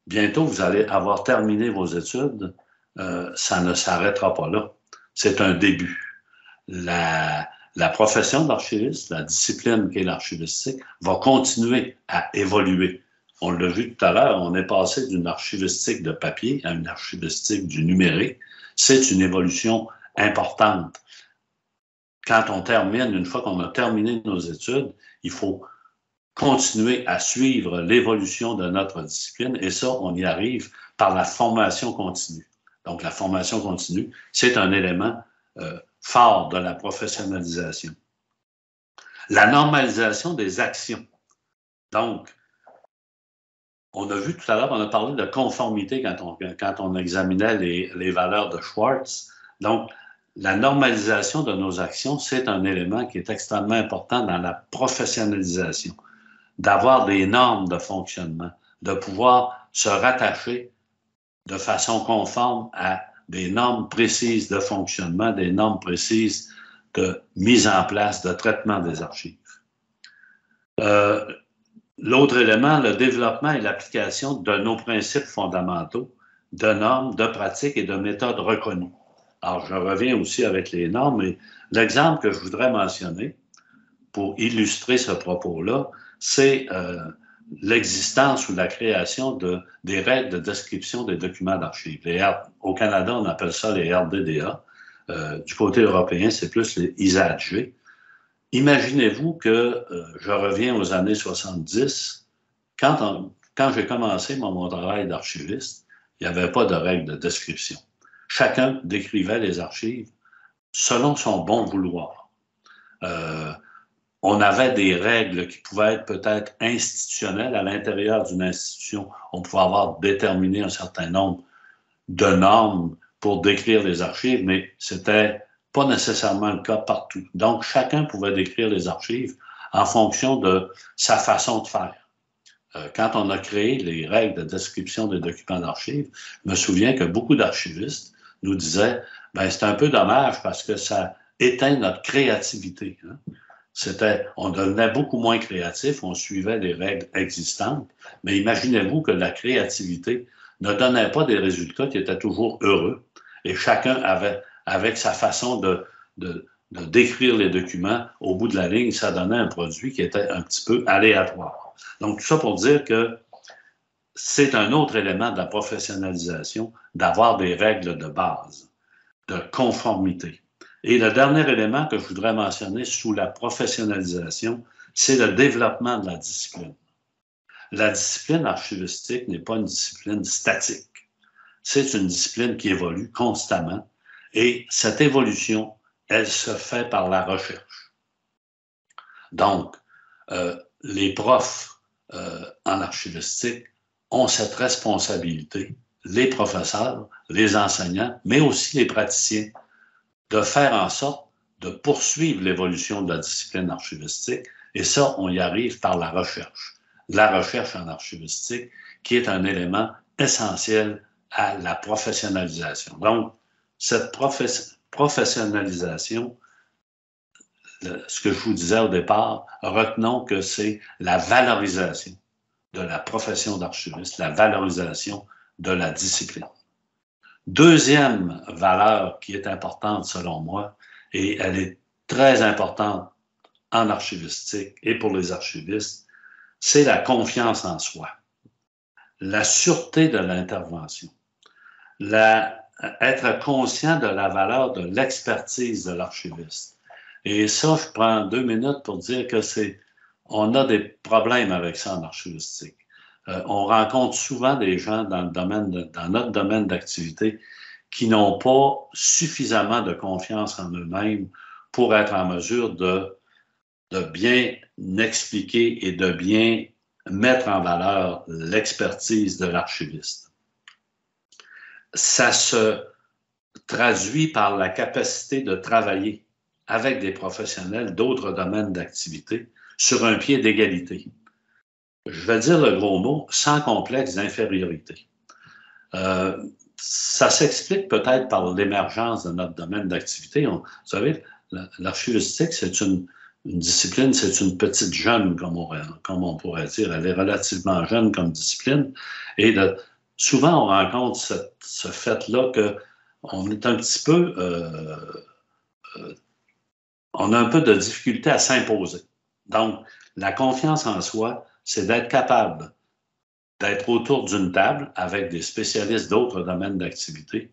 Bientôt, vous allez avoir terminé vos études, ça ne s'arrêtera pas là. C'est un début. La profession d'archiviste, la discipline qui est l'archivistique, va continuer à évoluer. On l'a vu tout à l'heure, on est passé d'une archivistique de papier à une archivistique du numérique. C'est une évolution importante. Quand on termine, une fois qu'on a terminé nos études, il faut continuer à suivre l'évolution de notre discipline et ça, on y arrive par la formation continue. Donc, la formation continue, c'est un élément fort de la professionnalisation. La normalisation des actions. Donc, on a vu tout à l'heure, on a parlé de conformité quand on examinait les valeurs de Schwartz. Donc, la normalisation de nos actions, c'est un élément qui est extrêmement important dans la professionnalisation. D'avoir des normes de fonctionnement, de pouvoir se rattacher de façon conforme à des normes précises de fonctionnement, des normes précises de mise en place, de traitement des archives. L'autre élément, le développement et l'application de nos principes fondamentaux, de normes, de pratiques et de méthodes reconnues. Alors, je reviens aussi avec les normes, et l'exemple que je voudrais mentionner pour illustrer ce propos-là, c'est l'existence ou la création des règles de description des documents d'archives. Au Canada, on appelle ça les RDDA. Du côté européen, c'est plus les ISAG. Imaginez-vous que je reviens aux années 70. Quand j'ai commencé mon travail d'archiviste, il n'y avait pas de règles de description. Chacun décrivait les archives selon son bon vouloir. On avait des règles qui pouvaient être peut-être institutionnelles à l'intérieur d'une institution. On pouvait avoir déterminé un certain nombre de normes pour décrire les archives, mais c'était pas nécessairement le cas partout. Donc, chacun pouvait décrire les archives en fonction de sa façon de faire. Quand on a créé les règles de description des documents d'archives, je me souviens que beaucoup d'archivistes nous disaient « ben c'est un peu dommage parce que ça éteint notre créativité. Hein? » On devenait beaucoup moins créatif, on suivait les règles existantes, mais imaginez-vous que la créativité ne donnait pas des résultats qui étaient toujours heureux, et chacun avait, avec sa façon de décrire les documents, au bout de la ligne, ça donnait un produit qui était un petit peu aléatoire. Donc, tout ça pour dire que c'est un autre élément de la professionnalisation, d'avoir des règles de base, de conformité. Et le dernier élément que je voudrais mentionner sous la professionnalisation, c'est le développement de la discipline. La discipline archivistique n'est pas une discipline statique. C'est une discipline qui évolue constamment et cette évolution, elle se fait par la recherche. Donc, les profs en archivistique ont cette responsabilité, les professeurs, les enseignants, mais aussi les praticiens, de faire en sorte de poursuivre l'évolution de la discipline archivistique. Et ça, on y arrive par la recherche. La recherche en archivistique, qui est un élément essentiel à la professionnalisation. Donc, cette professionnalisation, ce que je vous disais au départ, retenons que c'est la valorisation de la profession d'archiviste, la valorisation de la discipline. Deuxième valeur qui est importante selon moi, et elle est très importante en archivistique et pour les archivistes, c'est la confiance en soi, la sûreté de l'intervention, être conscient de la valeur de l'expertise de l'archiviste. Et ça, je prends 2 minutes pour dire que on a des problèmes avec ça en archivistique. On rencontre souvent des gens dans notre domaine d'activité qui n'ont pas suffisamment de confiance en eux-mêmes pour être en mesure de bien expliquer et de bien mettre en valeur l'expertise de l'archiviste. Ça se traduit par la capacité de travailler avec des professionnels d'autres domaines d'activité sur un pied d'égalité. Je vais dire le gros mot, sans complexe d'infériorité. Ça s'explique peut-être par l'émergence de notre domaine d'activité. Vous savez, l'archivistique, c'est une discipline, c'est une petite jeune, comme on pourrait dire. Elle est relativement jeune comme discipline. Et souvent, on rencontre ce fait-là qu'on est un petit peu... on a un peu de difficulté à s'imposer. Donc, la confiance en soi, c'est d'être capable d'être autour d'une table avec des spécialistes d'autres domaines d'activité.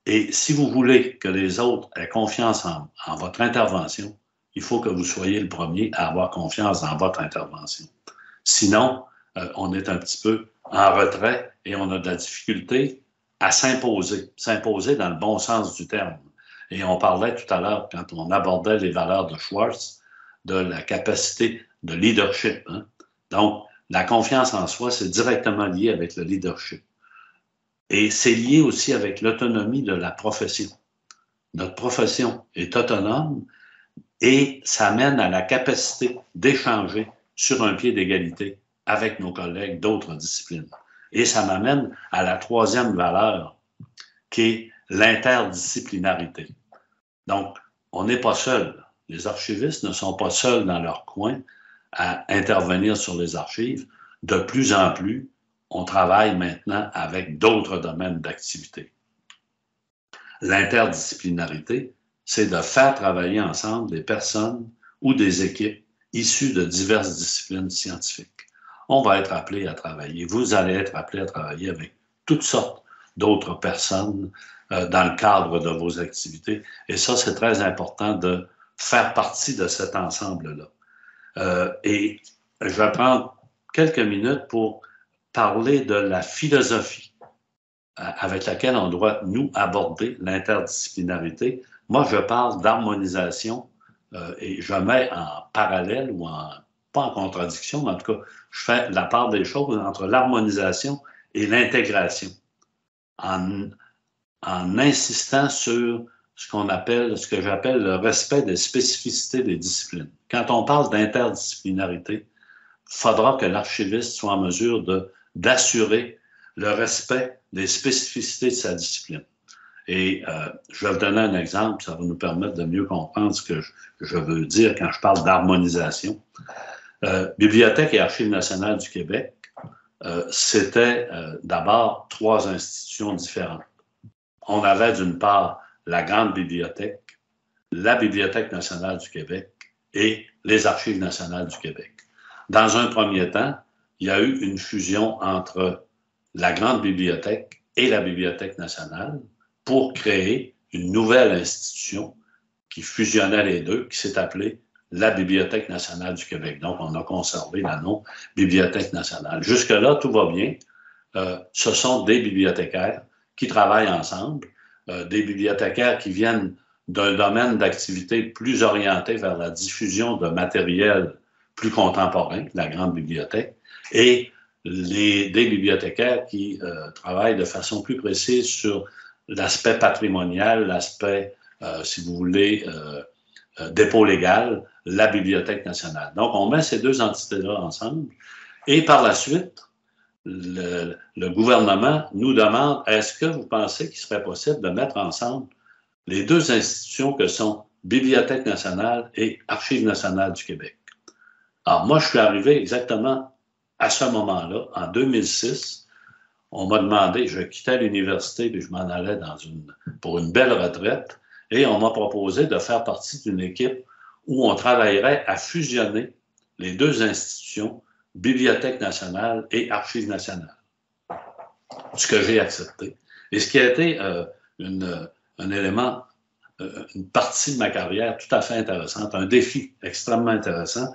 Et si vous voulez que les autres aient confiance en votre intervention, il faut que vous soyez le premier à avoir confiance dans votre intervention. Sinon, on est un petit peu en retrait et on a de la difficulté à s'imposer dans le bon sens du terme. Et on parlait tout à l'heure, quand on abordait les valeurs de Schwartz, de la capacité de leadership. Hein? Donc, la confiance en soi, c'est directement lié avec le leadership. Et c'est lié aussi avec l'autonomie de la profession. Notre profession est autonome et ça mène à la capacité d'échanger sur un pied d'égalité avec nos collègues d'autres disciplines. Et ça m'amène à la troisième valeur, qui est l'interdisciplinarité. Donc, on n'est pas seul. Les archivistes ne sont pas seuls dans leur coin à intervenir sur les archives. De plus en plus, on travaille maintenant avec d'autres domaines d'activité. L'interdisciplinarité, c'est de faire travailler ensemble des personnes ou des équipes issues de diverses disciplines scientifiques. On va être appelé à travailler, vous allez être appelé à travailler avec toutes sortes d'autres personnes dans le cadre de vos activités. Et ça, c'est très important de faire partie de cet ensemble-là. Et je vais prendre quelques minutes pour parler de la philosophie avec laquelle on doit, nous, aborder l'interdisciplinarité. Moi, je parle d'harmonisation et je mets en parallèle ou pas en contradiction, mais en tout cas, je fais la part des choses entre l'harmonisation et l'intégration en insistant sur ce que j'appelle le respect des spécificités des disciplines. Quand on parle d'interdisciplinarité, il faudra que l'archiviste soit en mesure d'assurer le respect des spécificités de sa discipline. Et je vais vous donner un exemple, ça va nous permettre de mieux comprendre ce que je veux dire quand je parle d'harmonisation. Bibliothèque et Archives nationales du Québec, c'était d'abord 3 institutions différentes. On avait d'une part la Grande Bibliothèque, la Bibliothèque nationale du Québec et les Archives nationales du Québec. Dans un premier temps, il y a eu une fusion entre la Grande Bibliothèque et la Bibliothèque nationale pour créer une nouvelle institution qui fusionnait les deux, qui s'est appelée la Bibliothèque nationale du Québec. Donc, on a conservé le nom Bibliothèque nationale. Jusque-là, tout va bien. Ce sont des bibliothécaires qui travaillent ensemble, des bibliothécaires qui viennent d'un domaine d'activité plus orienté vers la diffusion de matériel plus contemporain, la Grande Bibliothèque, et des bibliothécaires qui travaillent de façon plus précise sur l'aspect patrimonial, l'aspect, si vous voulez, dépôt légal, la Bibliothèque nationale. Donc, on met ces 2 entités-là ensemble et par la suite, le gouvernement nous demande, est-ce que vous pensez qu'il serait possible de mettre ensemble les 2 institutions que sont Bibliothèque nationale et Archives nationales du Québec? Alors, moi, je suis arrivé exactement à ce moment-là, en 2006. On m'a demandé, je quittais l'université et je m'en allais pour une belle retraite, et on m'a proposé de faire partie d'une équipe où on travaillerait à fusionner les 2 institutions, Bibliothèque nationale et Archives nationales. Ce que j'ai accepté. Et ce qui a été un élément, une partie de ma carrière tout à fait intéressante, un défi extrêmement intéressant.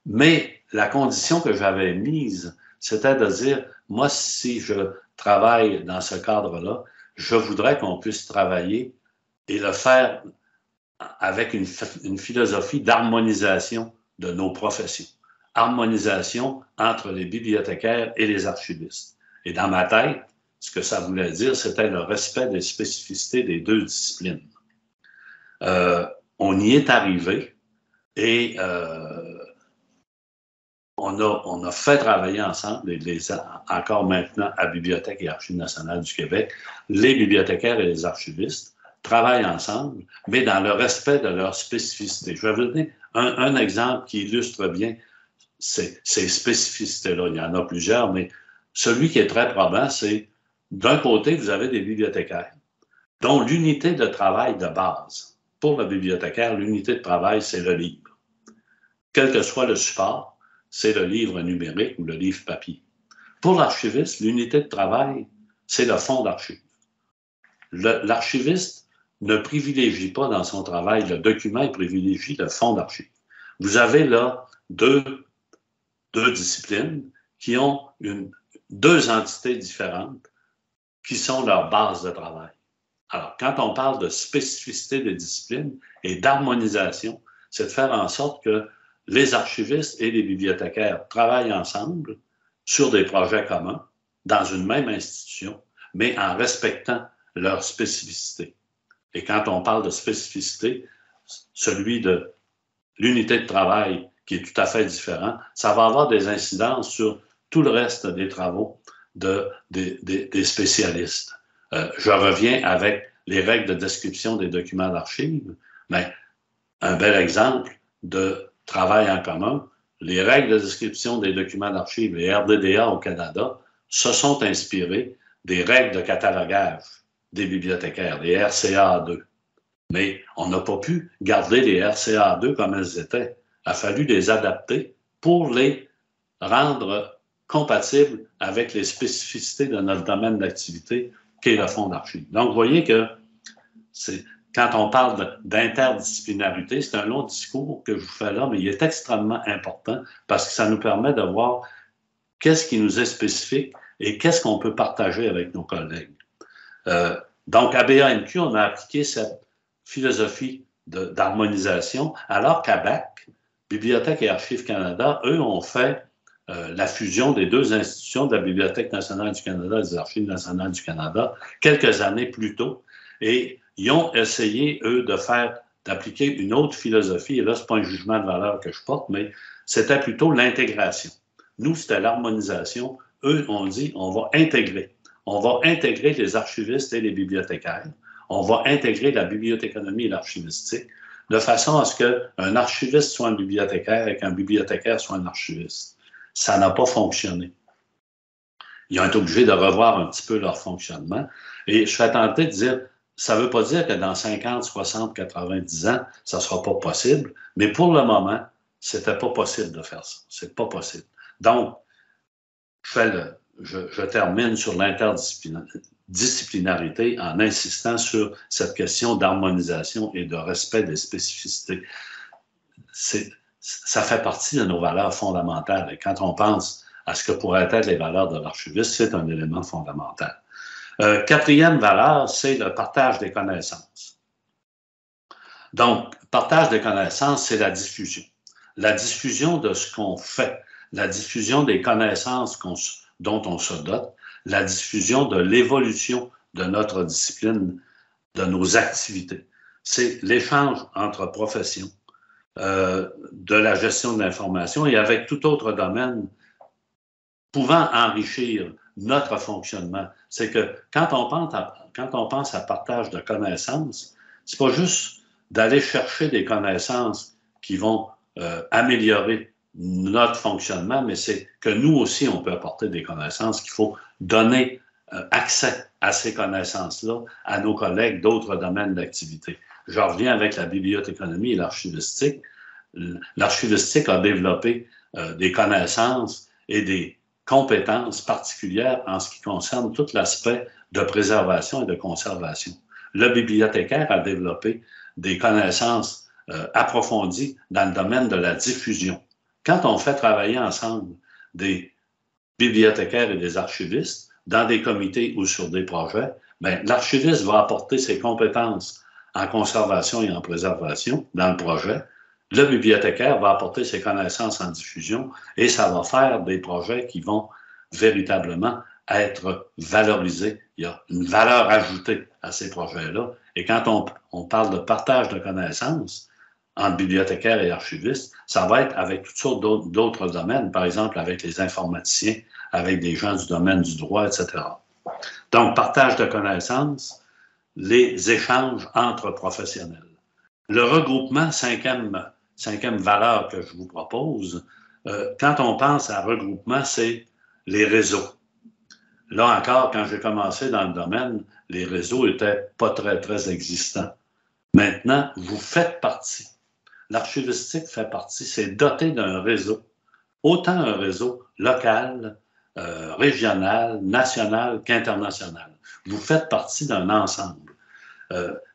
Mais la condition que j'avais mise, c'était de dire, moi, si je travaille dans ce cadre-là, je voudrais qu'on puisse travailler et le faire avec une philosophie d'harmonisation de nos professions. Harmonisation entre les bibliothécaires et les archivistes. Et dans ma tête, ce que ça voulait dire, c'était le respect des spécificités des 2 disciplines. On y est arrivé et on a fait travailler ensemble, encore maintenant à Bibliothèque et Archives nationales du Québec, les bibliothécaires et les archivistes travaillent ensemble, mais dans le respect de leurs spécificités. Je vais Un exemple qui illustre bien ces spécificités-là, il y en a plusieurs, mais celui qui est très probant, c'est d'un côté, vous avez des bibliothécaires, dont l'unité de travail de base. Pour le bibliothécaire, l'unité de travail, c'est le livre. Quel que soit le support, c'est le livre numérique ou le livre papier. Pour l'archiviste, l'unité de travail, c'est le fonds d'archives. L'archiviste ne privilégie pas dans son travail le document, il privilégie le fonds d'archives. Vous avez là deux disciplines qui ont deux entités différentes qui sont leur base de travail. Alors, quand on parle de spécificité des disciplines et d'harmonisation, c'est de faire en sorte que les archivistes et les bibliothécaires travaillent ensemble sur des projets communs dans une même institution, mais en respectant leurs spécificités. Et quand on parle de spécificité, celui de l'unité de travail qui est tout à fait différent, ça va avoir des incidences sur tout le reste des travaux des spécialistes. Je reviens avec les règles de description des documents d'archives, mais un bel exemple de travail en commun, les règles de description des documents d'archives, les RDDA au Canada, se sont inspirées des règles de catalogage des bibliothécaires, les RCA2. Mais on n'a pas pu garder les RCA2 comme elles étaient. Il a fallu les adapter pour les rendre compatibles avec les spécificités de notre domaine d'activité, qui est le fonds d'archives. Donc, vous voyez que quand on parle d'interdisciplinarité, c'est un long discours que je vous fais là, mais il est extrêmement important parce que ça nous permet de voir qu'est-ce qui nous est spécifique et qu'est-ce qu'on peut partager avec nos collègues. Donc, à BANQ, on a appliqué cette philosophie d'harmonisation, alors qu'à BAC, Bibliothèque et Archives Canada, eux, ont fait la fusion des deux institutions de la Bibliothèque nationale du Canada et des Archives nationales du Canada quelques années plus tôt. Et ils ont essayé, eux, d'appliquer une autre philosophie. Et là, ce n'est pas un jugement de valeur que je porte, mais c'était plutôt l'intégration. Nous, c'était l'harmonisation. Eux, on dit, on va intégrer. On va intégrer les archivistes et les bibliothécaires. On va intégrer la bibliothéconomie et l'archivistique de façon à ce qu'un archiviste soit un bibliothécaire et qu'un bibliothécaire soit un archiviste. Ça n'a pas fonctionné. Ils ont été obligés de revoir un petit peu leur fonctionnement. Et je serais tenté de dire, ça ne veut pas dire que dans 50, 60, 90 ans, ça ne sera pas possible, mais pour le moment, ce n'était pas possible de faire ça. C'est pas possible. Donc, je termine sur l'interdisciplinarité en insistant sur cette question d'harmonisation et de respect des spécificités. Ça fait partie de nos valeurs fondamentales. Et quand on pense à ce que pourraient être les valeurs de l'archiviste, c'est un élément fondamental. Quatrième valeur, c'est le partage des connaissances. Donc, partage des connaissances, c'est la diffusion. La diffusion de ce qu'on fait, la diffusion des connaissances dont on se dote, la diffusion de l'évolution de notre discipline, de nos activités. C'est l'échange entre professions, de la gestion de l'information et avec tout autre domaine pouvant enrichir notre fonctionnement. C'est que quand on pense à partage de connaissances, c'est pas juste d'aller chercher des connaissances qui vont améliorer notre fonctionnement, mais c'est que nous aussi, on peut apporter des connaissances qu'il faut donner accès à ces connaissances-là à nos collègues d'autres domaines d'activité. Je reviens avec la bibliothéconomie et l'archivistique. L'archivistique a développé des connaissances et des compétences particulières en ce qui concerne tout l'aspect de préservation et de conservation. Le bibliothécaire a développé des connaissances approfondies dans le domaine de la diffusion. Quand on fait travailler ensemble des bibliothécaires et des archivistes dans des comités ou sur des projets, l'archiviste va apporter ses compétences en conservation et en préservation dans le projet. Le bibliothécaire va apporter ses connaissances en diffusion et ça va faire des projets qui vont véritablement être valorisés. Il y a une valeur ajoutée à ces projets-là. Et quand on parle de partage de connaissances entre bibliothécaires et archivistes, ça va être avec toutes sortes d'autres domaines, par exemple avec les informaticiens, avec des gens du domaine du droit, etc. Donc, partage de connaissances, les échanges entre professionnels. Le regroupement, cinquième cinquième valeur que je vous propose, quand on pense à regroupement, c'est les réseaux. Là encore, quand j'ai commencé dans le domaine, les réseaux n'étaient pas très, très existants. Maintenant, vous faites partie. L'archivistique fait partie, c'est doté d'un réseau, autant un réseau local, régional, national qu'international. Vous faites partie d'un ensemble.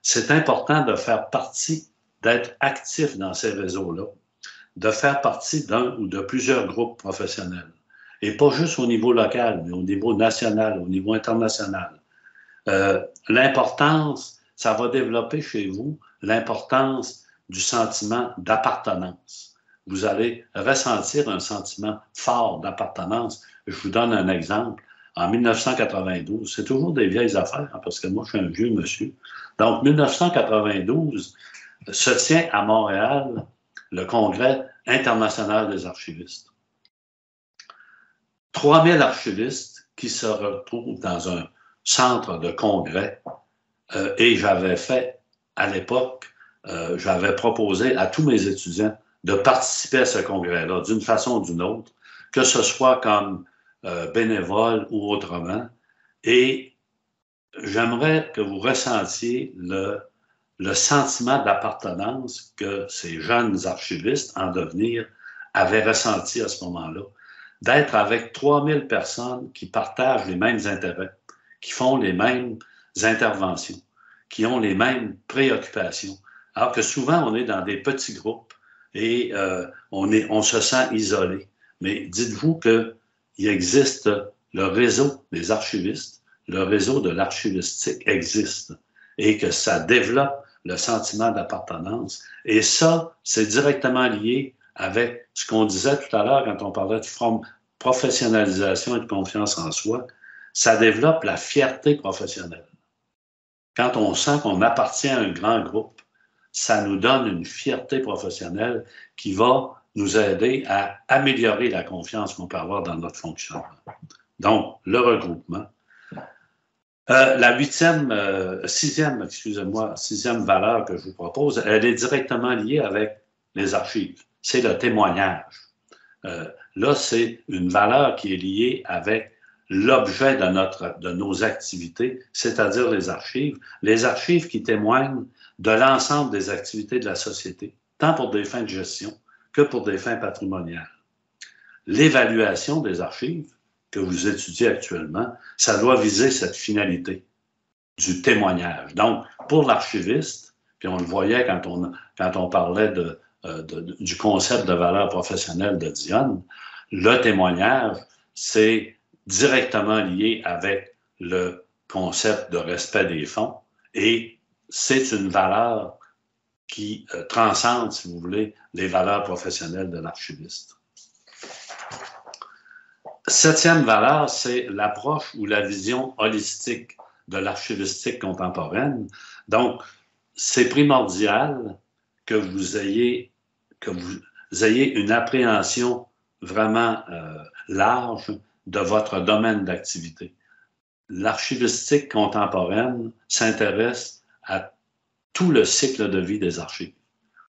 C'est important de faire partie, d'être actif dans ces réseaux-là, de faire partie d'un ou de plusieurs groupes professionnels. Et pas juste au niveau local, mais au niveau national, au niveau international. L'importance, ça va développer chez vous l'importance du sentiment d'appartenance. Vous allez ressentir un sentiment fort d'appartenance. Je vous donne un exemple. En 1992, c'est toujours des vieilles affaires, hein, parce que moi, je suis un vieux monsieur. Donc, 1992, se tient à Montréal le Congrès international des archivistes. 3000 archivistes qui se retrouvent dans un centre de congrès et j'avais fait, à l'époque, j'avais proposé à tous mes étudiants de participer à ce congrès-là, d'une façon ou d'une autre, que ce soit comme bénévole ou autrement. Et j'aimerais que vous ressentiez le sentiment d'appartenance que ces jeunes archivistes en devenir avaient ressenti à ce moment-là, d'être avec 3000 personnes qui partagent les mêmes intérêts, qui font les mêmes interventions, qui ont les mêmes préoccupations. Alors que souvent, on est dans des petits groupes et on se sent isolé. Mais dites-vous qu'il existe le réseau des archivistes, le réseau de l'archivistique existe et que ça développe le sentiment d'appartenance. Et ça, c'est directement lié avec ce qu'on disait tout à l'heure quand on parlait de professionnalisation et de confiance en soi. Ça développe la fierté professionnelle. Quand on sent qu'on appartient à un grand groupe, ça nous donne une fierté professionnelle qui va nous aider à améliorer la confiance qu'on peut avoir dans notre fonctionnement. Donc, le regroupement. La sixième valeur que je vous propose, elle est directement liée avec les archives. C'est le témoignage. Là, c'est une valeur qui est liée avec l'objet de nos activités, c'est-à-dire les archives qui témoignent de l'ensemble des activités de la société, tant pour des fins de gestion que pour des fins patrimoniales. L'évaluation des archives que vous étudiez actuellement, ça doit viser cette finalité du témoignage. Donc, pour l'archiviste, puis on le voyait quand on parlait du concept de valeur professionnelle de Dionne, le témoignage, c'est directement lié avec le concept de respect des fonds et c'est une valeur qui transcende, si vous voulez, les valeurs professionnelles de l'archiviste. Septième valeur, c'est l'approche ou la vision holistique de l'archivistique contemporaine. Donc, c'est primordial que vous ayez une appréhension vraiment large de votre domaine d'activité. L'archivistique contemporaine s'intéresse à tout le cycle de vie des archives.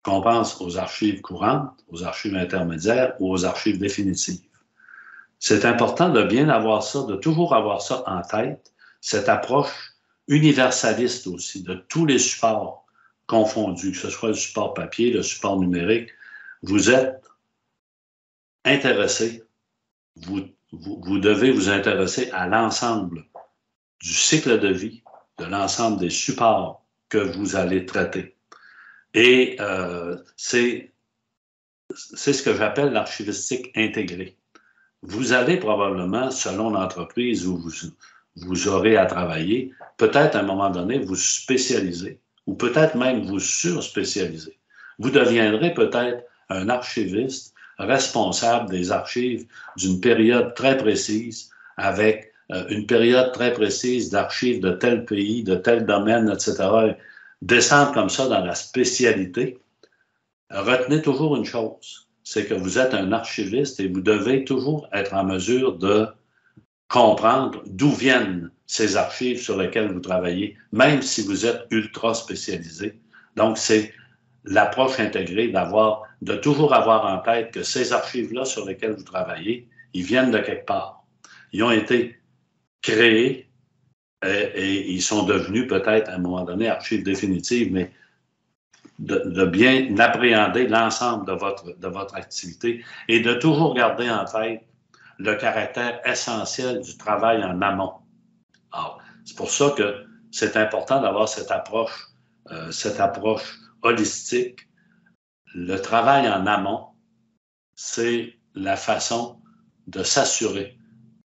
Qu'on pense aux archives courantes, aux archives intermédiaires ou aux archives définitives. C'est important de bien avoir ça, de toujours avoir ça en tête, cette approche universaliste aussi, de tous les supports confondus, que ce soit le support papier, le support numérique. Vous êtes intéressé, vous devez vous intéresser à l'ensemble du cycle de vie, de l'ensemble des supports que vous allez traiter. Et c'est ce que j'appelle l'archivistique intégrée. Vous allez probablement, selon l'entreprise où vous aurez à travailler, peut-être à un moment donné vous spécialiser ou peut-être même vous surspécialiser. Vous deviendrez peut-être un archiviste responsable des archives d'une période très précise avec une période très précise d'archives de tel pays, de tel domaine, etc. Descendre comme ça dans la spécialité. Retenez toujours une chose, c'est que vous êtes un archiviste et vous devez toujours être en mesure de comprendre d'où viennent ces archives sur lesquelles vous travaillez, même si vous êtes ultra spécialisé. Donc, c'est l'approche intégrée, de toujours avoir en tête que ces archives-là sur lesquelles vous travaillez, ils viennent de quelque part. Ils ont été créés et ils sont devenus peut-être à un moment donné archives définitives, mais de bien appréhender l'ensemble de votre activité et de toujours garder en tête le caractère essentiel du travail en amont. Alors, c'est pour ça que c'est important d'avoir cette approche holistique. Le travail en amont, c'est la façon de s'assurer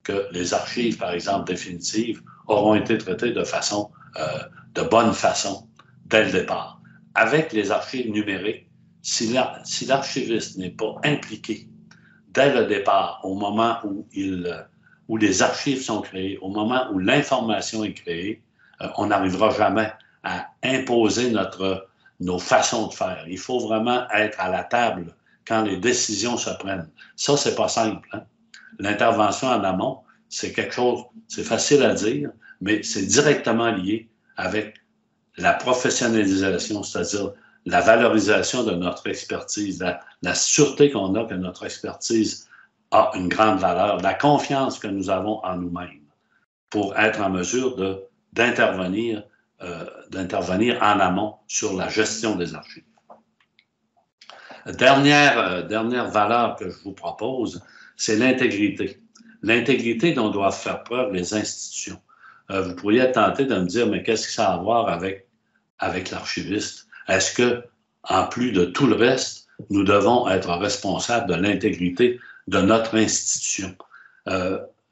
que les archives, par exemple, définitives, auront été traitées de bonne façon, dès le départ. Avec les archives numériques, si l'archiviste n'est pas impliqué dès le départ, au moment où les archives sont créées, au moment où l'information est créée, on n'arrivera jamais à imposer nos façons de faire. Il faut vraiment être à la table quand les décisions se prennent. Ça, c'est pas simple, hein? L'intervention en amont, c'est quelque chose, c'est facile à dire, mais c'est directement lié avec la professionnalisation, c'est-à-dire la valorisation de notre expertise, la sûreté qu'on a que notre expertise a une grande valeur, la confiance que nous avons en nous-mêmes pour être en mesure d'intervenir en amont sur la gestion des archives. Dernière valeur que je vous propose, c'est l'intégrité. L'intégrité dont doivent faire preuve les institutions. Vous pourriez être tenté de me dire, mais qu'est-ce que ça a à voir avec l'archiviste? Est-ce que, en plus de tout le reste, nous devons être responsables de l'intégrité de notre institution?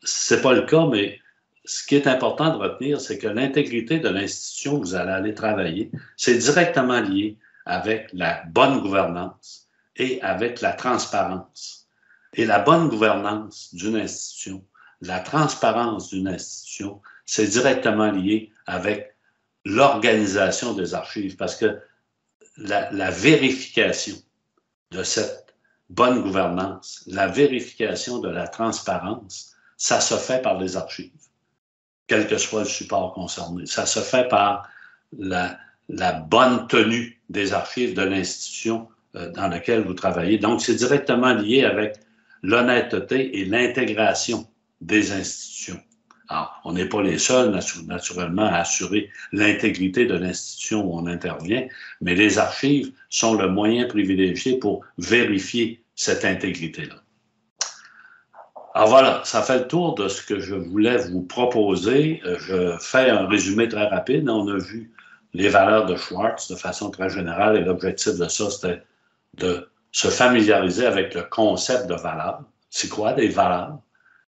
C'est pas le cas, mais ce qui est important de retenir, c'est que l'intégrité de l'institution où vous allez aller travailler, c'est directement lié avec la bonne gouvernance et avec la transparence. Et la bonne gouvernance d'une institution, la transparence d'une institution, c'est directement lié avec l'organisation des archives, parce que la vérification de cette bonne gouvernance, la vérification de la transparence, ça se fait par les archives, quel que soit le support concerné. Ça se fait par la bonne tenue des archives de l'institution dans laquelle vous travaillez. Donc, c'est directement lié avec l'honnêteté et l'intégration des institutions. Alors, on n'est pas les seuls, naturellement, à assurer l'intégrité de l'institution où on intervient, mais les archives sont le moyen privilégié pour vérifier cette intégrité-là. Alors voilà, ça fait le tour de ce que je voulais vous proposer. Je fais un résumé très rapide. On a vu les valeurs de Schwartz de façon très générale et l'objectif de ça, c'était de se familiariser avec le concept de valeur. C'est quoi des valeurs?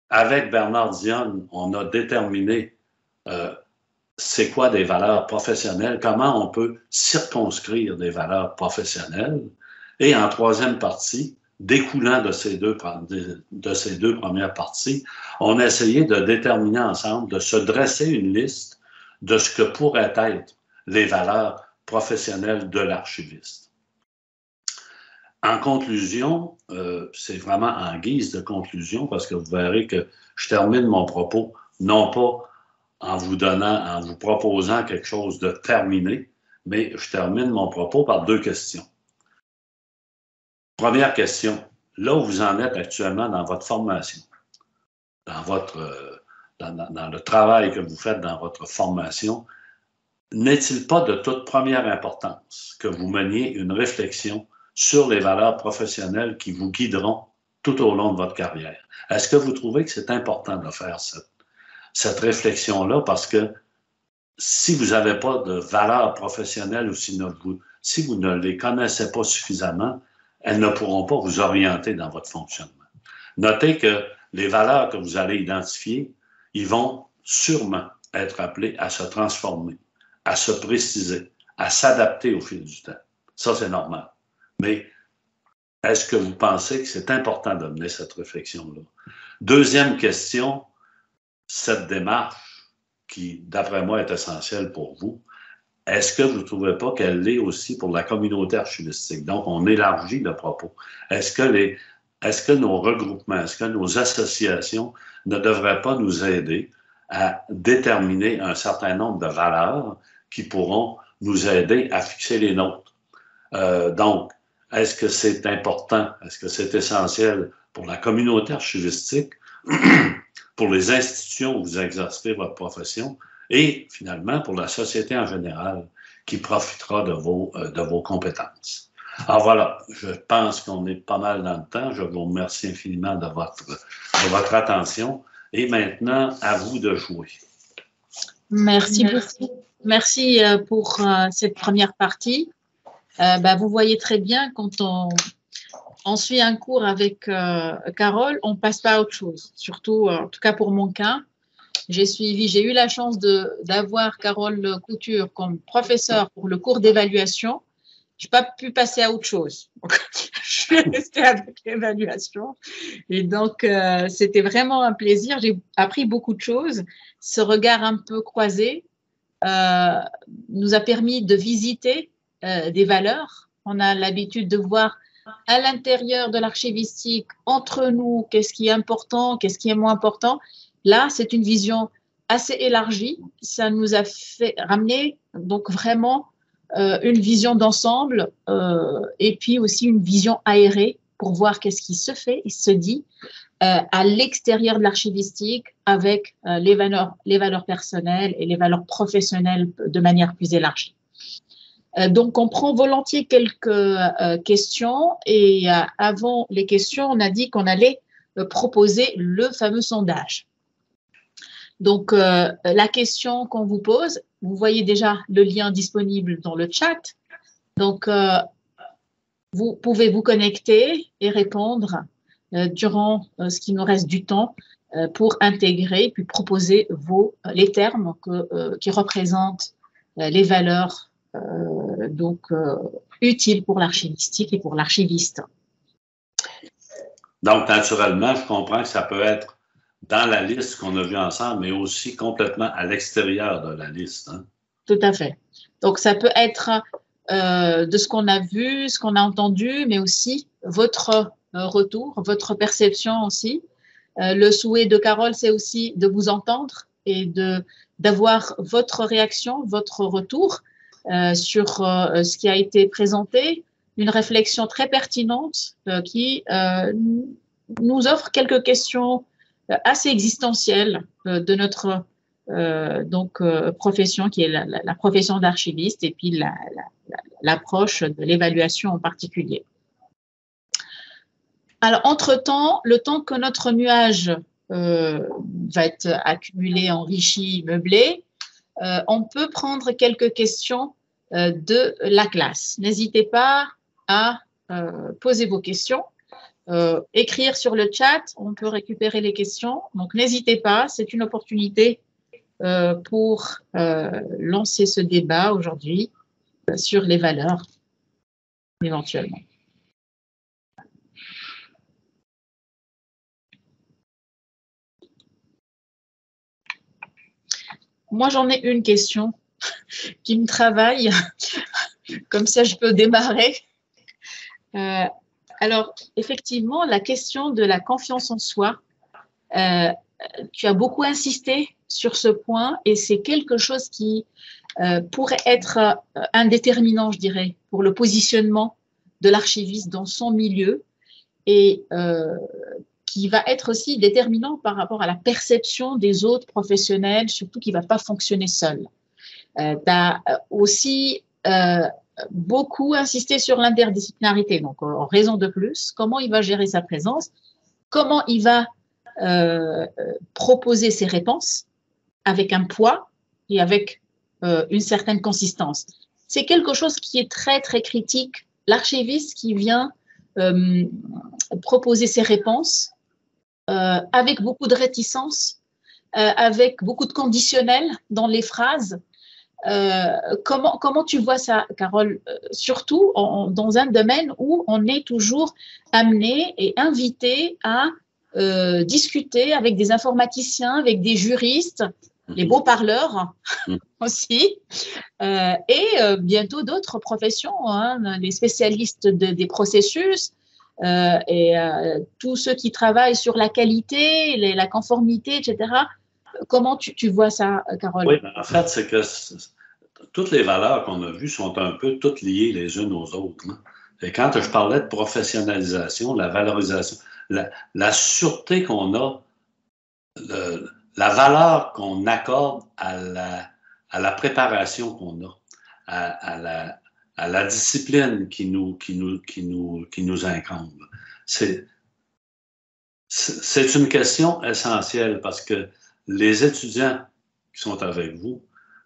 Avec Bernard Dionne, on a déterminé c'est quoi des valeurs professionnelles, comment on peut circonscrire des valeurs professionnelles. Et en troisième partie, découlant de ces deux premières parties, on a essayé de déterminer ensemble, de se dresser une liste de ce que pourraient être les valeurs professionnelles de l'archiviste. En conclusion, c'est vraiment en guise de conclusion, parce que vous verrez que je termine mon propos, non pas en vous proposant quelque chose de terminé, mais je termine mon propos par deux questions. Première question, là où vous en êtes actuellement dans votre formation, dans le travail que vous faites dans votre formation, n'est-il pas de toute première importance que vous meniez une réflexion sur les valeurs professionnelles qui vous guideront tout au long de votre carrière? Est-ce que vous trouvez que c'est important de faire cette réflexion-là? Parce que si vous n'avez pas de valeurs professionnelles ou si vous ne les connaissez pas suffisamment, elles ne pourront pas vous orienter dans votre fonctionnement. Notez que les valeurs que vous allez identifier, ils vont sûrement être appelés à se transformer, à se préciser, à s'adapter au fil du temps. Ça, c'est normal. Mais est-ce que vous pensez que c'est important de mener cette réflexion-là? Deuxième question, cette démarche qui, d'après moi, est essentielle pour vous, est-ce que vous ne trouvez pas qu'elle l'est aussi pour la communauté archivistique? Donc, on élargit le propos. Est-ce que nos regroupements, est-ce que nos associations ne devraient pas nous aider à déterminer un certain nombre de valeurs qui pourront nous aider à fixer les nôtres? Donc, est-ce que c'est important, est-ce que c'est essentiel pour la communauté archivistique, pour les institutions où vous exercez votre profession et finalement pour la société en général qui profitera de vos compétences? Alors voilà, je pense qu'on est pas mal dans le temps. Je vous remercie infiniment de votre attention. Et maintenant, à vous de jouer. Merci beaucoup. Merci pour cette première partie. Vous voyez très bien, quand on suit un cours avec Carole, on ne passe pas à autre chose. Surtout, en tout cas pour mon cas, j'ai eu la chance d'avoir Carole Couture comme professeure pour le cours d'évaluation. Je n'ai pas pu passer à autre chose. Donc, je suis restée avec l'évaluation. Et donc, c'était vraiment un plaisir. J'ai appris beaucoup de choses. Ce regard un peu croisé nous a permis de visiter des valeurs. On a l'habitude de voir à l'intérieur de l'archivistique, entre nous, qu'est-ce qui est important, qu'est-ce qui est moins important. Là, c'est une vision assez élargie. Ça nous a fait ramener donc vraiment une vision d'ensemble et puis aussi une vision aérée pour voir qu'est-ce qui se fait et se dit à l'extérieur de l'archivistique avec les valeurs personnelles et les valeurs professionnelles de manière plus élargie. Donc, on prend volontiers quelques questions et avant les questions, on a dit qu'on allait proposer le fameux sondage. Donc, la question qu'on vous pose, vous voyez déjà le lien disponible dans le chat. Donc, vous pouvez vous connecter et répondre durant ce qui nous reste du temps pour intégrer puis proposer les termes qui représentent les valeurs utiles pour l'archivistique et pour l'archiviste. Donc, naturellement, je comprends que ça peut être dans la liste qu'on a vue ensemble, mais aussi complètement à l'extérieur de la liste. Hein? Tout à fait. Donc, ça peut être de ce qu'on a vu, ce qu'on a entendu, mais aussi votre retour, votre perception aussi. Le souhait de Carole, c'est aussi de vous entendre et d'avoir votre réaction, votre retour sur ce qui a été présenté, une réflexion très pertinente qui nous offre quelques questions assez existentielles de notre profession qui est la profession d'archiviste et puis l'approche de l'évaluation en particulier. Alors, entre-temps, le temps que notre nuage va être accumulé, enrichi, meublé, on peut prendre quelques questions de la classe. N'hésitez pas à poser vos questions. Écrire sur le chat, on peut récupérer les questions. Donc, n'hésitez pas, c'est une opportunité pour lancer ce débat aujourd'hui sur les valeurs, éventuellement. Moi, j'en ai une question qui me travaille. Comme ça, je peux démarrer. Alors, effectivement, la question de la confiance en soi, tu as beaucoup insisté sur ce point et c'est quelque chose qui pourrait être un déterminant, je dirais, pour le positionnement de l'archiviste dans son milieu et qui va être aussi déterminant par rapport à la perception des autres professionnels, surtout qui ne va pas fonctionner seul. Tu as aussi beaucoup insisté sur l'interdisciplinarité, donc en raison de plus, comment il va gérer sa présence, comment il va proposer ses réponses avec un poids et avec une certaine consistance. C'est quelque chose qui est très, très critique. L'archiviste qui vient proposer ses réponses avec beaucoup de réticence, avec beaucoup de conditionnels dans les phrases. Comment tu vois ça, Carole, surtout dans un domaine où on est toujours amené et invité à discuter avec des informaticiens, avec des juristes, les beaux parleurs aussi, et bientôt d'autres professions, hein, les spécialistes des processus et tous ceux qui travaillent sur la qualité, la conformité, etc. Comment tu vois ça, Carole? Oui, en fait, c'est que toutes les valeurs qu'on a vues sont un peu toutes liées les unes aux autres. Hein. Et quand je parlais de professionnalisation, la valorisation, la sûreté qu'on a, la valeur qu'on accorde à la préparation qu'on a, à la discipline qui nous incombe. C'est une question essentielle parce que les étudiants qui sont avec vous,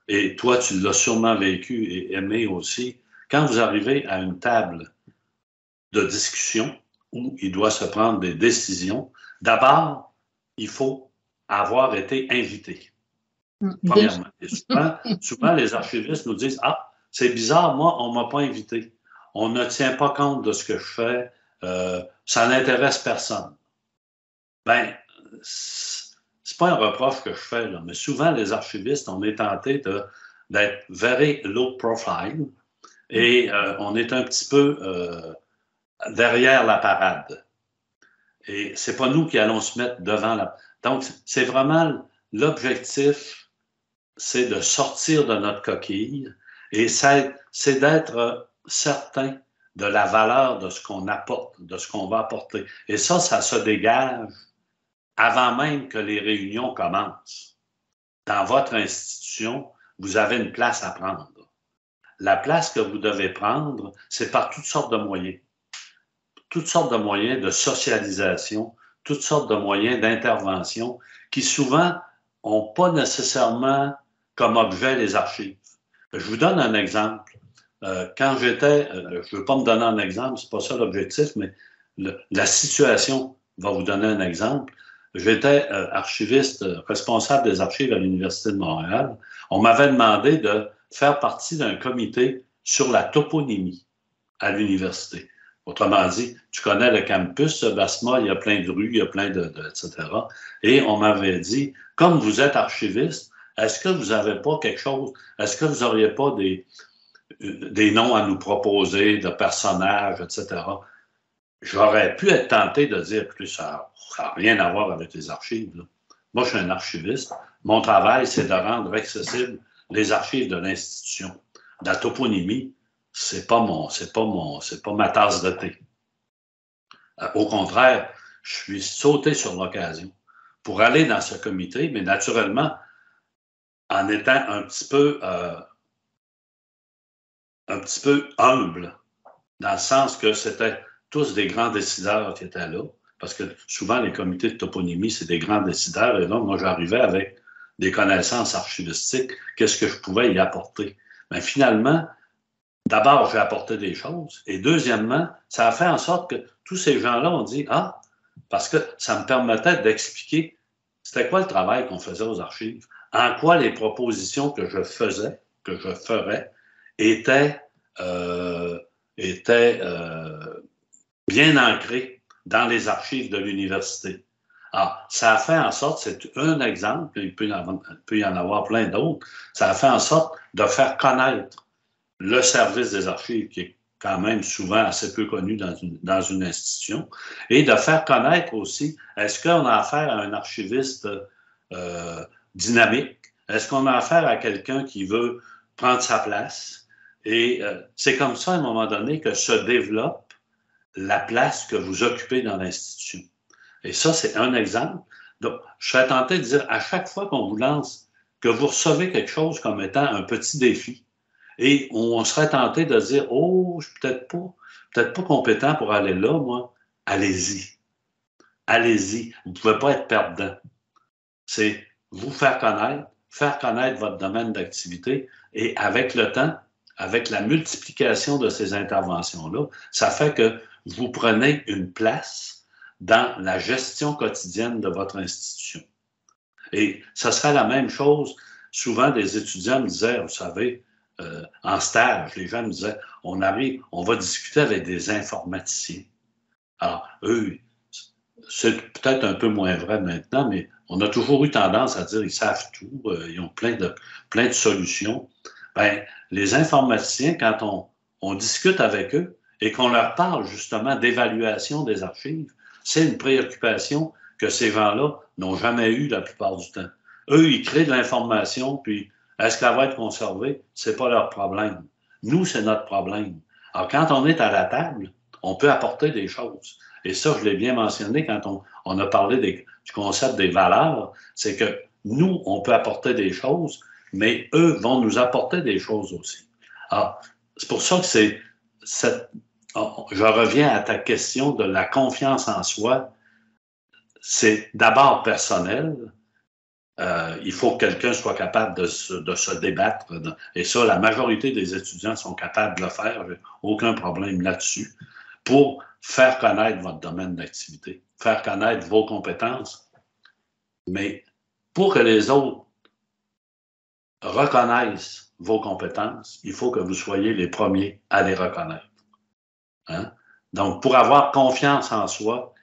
et toi, tu l'as sûrement vécu et aimé aussi, quand vous arrivez à une table de discussion où il doit se prendre des décisions, d'abord, il faut avoir été invité. Premièrement. Et souvent, les archivistes nous disent « Ah, c'est bizarre, moi, on ne m'a pas invité. On ne tient pas compte de ce que je fais. Ça n'intéresse personne. » Bien, c'est pas un reproche que je fais, là, mais souvent, les archivistes, on est tenté d'être very low profile et on est un petit peu derrière la parade. Et c'est pas nous qui allons se mettre devant la... Donc, c'est vraiment l'objectif, c'est de sortir de notre coquille et c'est d'être certain de la valeur de ce qu'on apporte, de ce qu'on va apporter. Et ça se dégage avant même que les réunions commencent. Dans votre institution, vous avez une place à prendre. La place que vous devez prendre, c'est par toutes sortes de moyens. Toutes sortes de moyens de socialisation, toutes sortes de moyens d'intervention qui souvent n'ont pas nécessairement comme objet les archives. Je vous donne un exemple. Quand j'étais, je ne veux pas me donner un exemple, c'est pas ça l'objectif, mais la situation va vous donner un exemple. J'étais archiviste, responsable des archives à l'Université de Montréal. On m'avait demandé de faire partie d'un comité sur la toponymie à l'université. Autrement dit, tu connais le campus, Basma, il y a plein de rues, il y a plein etc. Et on m'avait dit, comme vous êtes archiviste, est-ce que vous n'avez pas quelque chose, est-ce que vous n'auriez pas des noms à nous proposer, de personnages, etc. J'aurais pu être tenté de dire, plus ça n'a rien à voir avec les archives. Là. Moi, je suis un archiviste. Mon travail, c'est de rendre accessibles les archives de l'institution. La toponymie, c'est pas ma tasse de thé. Au contraire, je suis sauté sur l'occasion pour aller dans ce comité, mais naturellement, en étant un petit peu humble, dans le sens que c'était tous des grands décideurs qui étaient là, parce que souvent, les comités de toponymie, c'est des grands décideurs, et donc, moi, j'arrivais avec des connaissances archivistiques, qu'est-ce que je pouvais y apporter? Mais finalement, d'abord, j'ai apporté des choses, et deuxièmement, ça a fait en sorte que tous ces gens-là ont dit « Ah, parce que ça me permettait d'expliquer c'était quoi le travail qu'on faisait aux archives, en quoi les propositions que je faisais, que je ferais, étaient bien ancrées dans les archives de l'université. » Alors, ça a fait en sorte, c'est un exemple, il peut y en avoir plein d'autres, ça a fait en sorte de faire connaître le service des archives, qui est quand même souvent assez peu connu dans une institution, et de faire connaître aussi, est-ce qu'on a affaire à un archiviste dynamique? Est-ce qu'on a affaire à quelqu'un qui veut prendre sa place? Et c'est comme ça, à un moment donné, que se développe la place que vous occupez dans l'institution. Et ça, c'est un exemple. Donc, je serais tenté de dire, à chaque fois qu'on vous lance, que vous recevez quelque chose comme étant un petit défi, et on serait tenté de dire, oh, je suis peut-être pas compétent pour aller là, moi. Allez-y. Allez-y. Vous ne pouvez pas être perdant. C'est vous faire connaître votre domaine d'activité, et avec le temps, avec la multiplication de ces interventions-là, ça fait que vous prenez une place dans la gestion quotidienne de votre institution. Et ça serait la même chose. Souvent, des étudiants me disaient, vous savez, en stage, les gens me disaient, on va discuter avec des informaticiens. Alors, eux, c'est peut-être un peu moins vrai maintenant, mais on a toujours eu tendance à dire ils savent tout, ils ont plein de solutions. Bien, les informaticiens, quand on discute avec eux et qu'on leur parle justement d'évaluation des archives, c'est une préoccupation que ces gens-là n'ont jamais eue la plupart du temps. Eux, ils créent de l'information, puis Est-ce qu'elle va être conservée? Ce n'est pas leur problème. Nous, c'est notre problème. Alors, quand on est à la table, on peut apporter des choses. Et ça, je l'ai bien mentionné quand on a parlé du concept des valeurs, c'est que nous, on peut apporter des choses, mais eux vont nous apporter des choses aussi. Alors, c'est pour ça que je reviens à ta question de la confiance en soi. C'est d'abord personnel. Il faut que quelqu'un soit capable de se débattre. Et ça, la majorité des étudiants sont capables de le faire. J'ai aucun problème là-dessus. Pour faire connaître votre domaine d'activité, faire connaître vos compétences. Mais pour que les autres reconnaissent vos compétences, il faut que vous soyez les premiers à les reconnaître. Hein? Donc, pour avoir confiance en soi,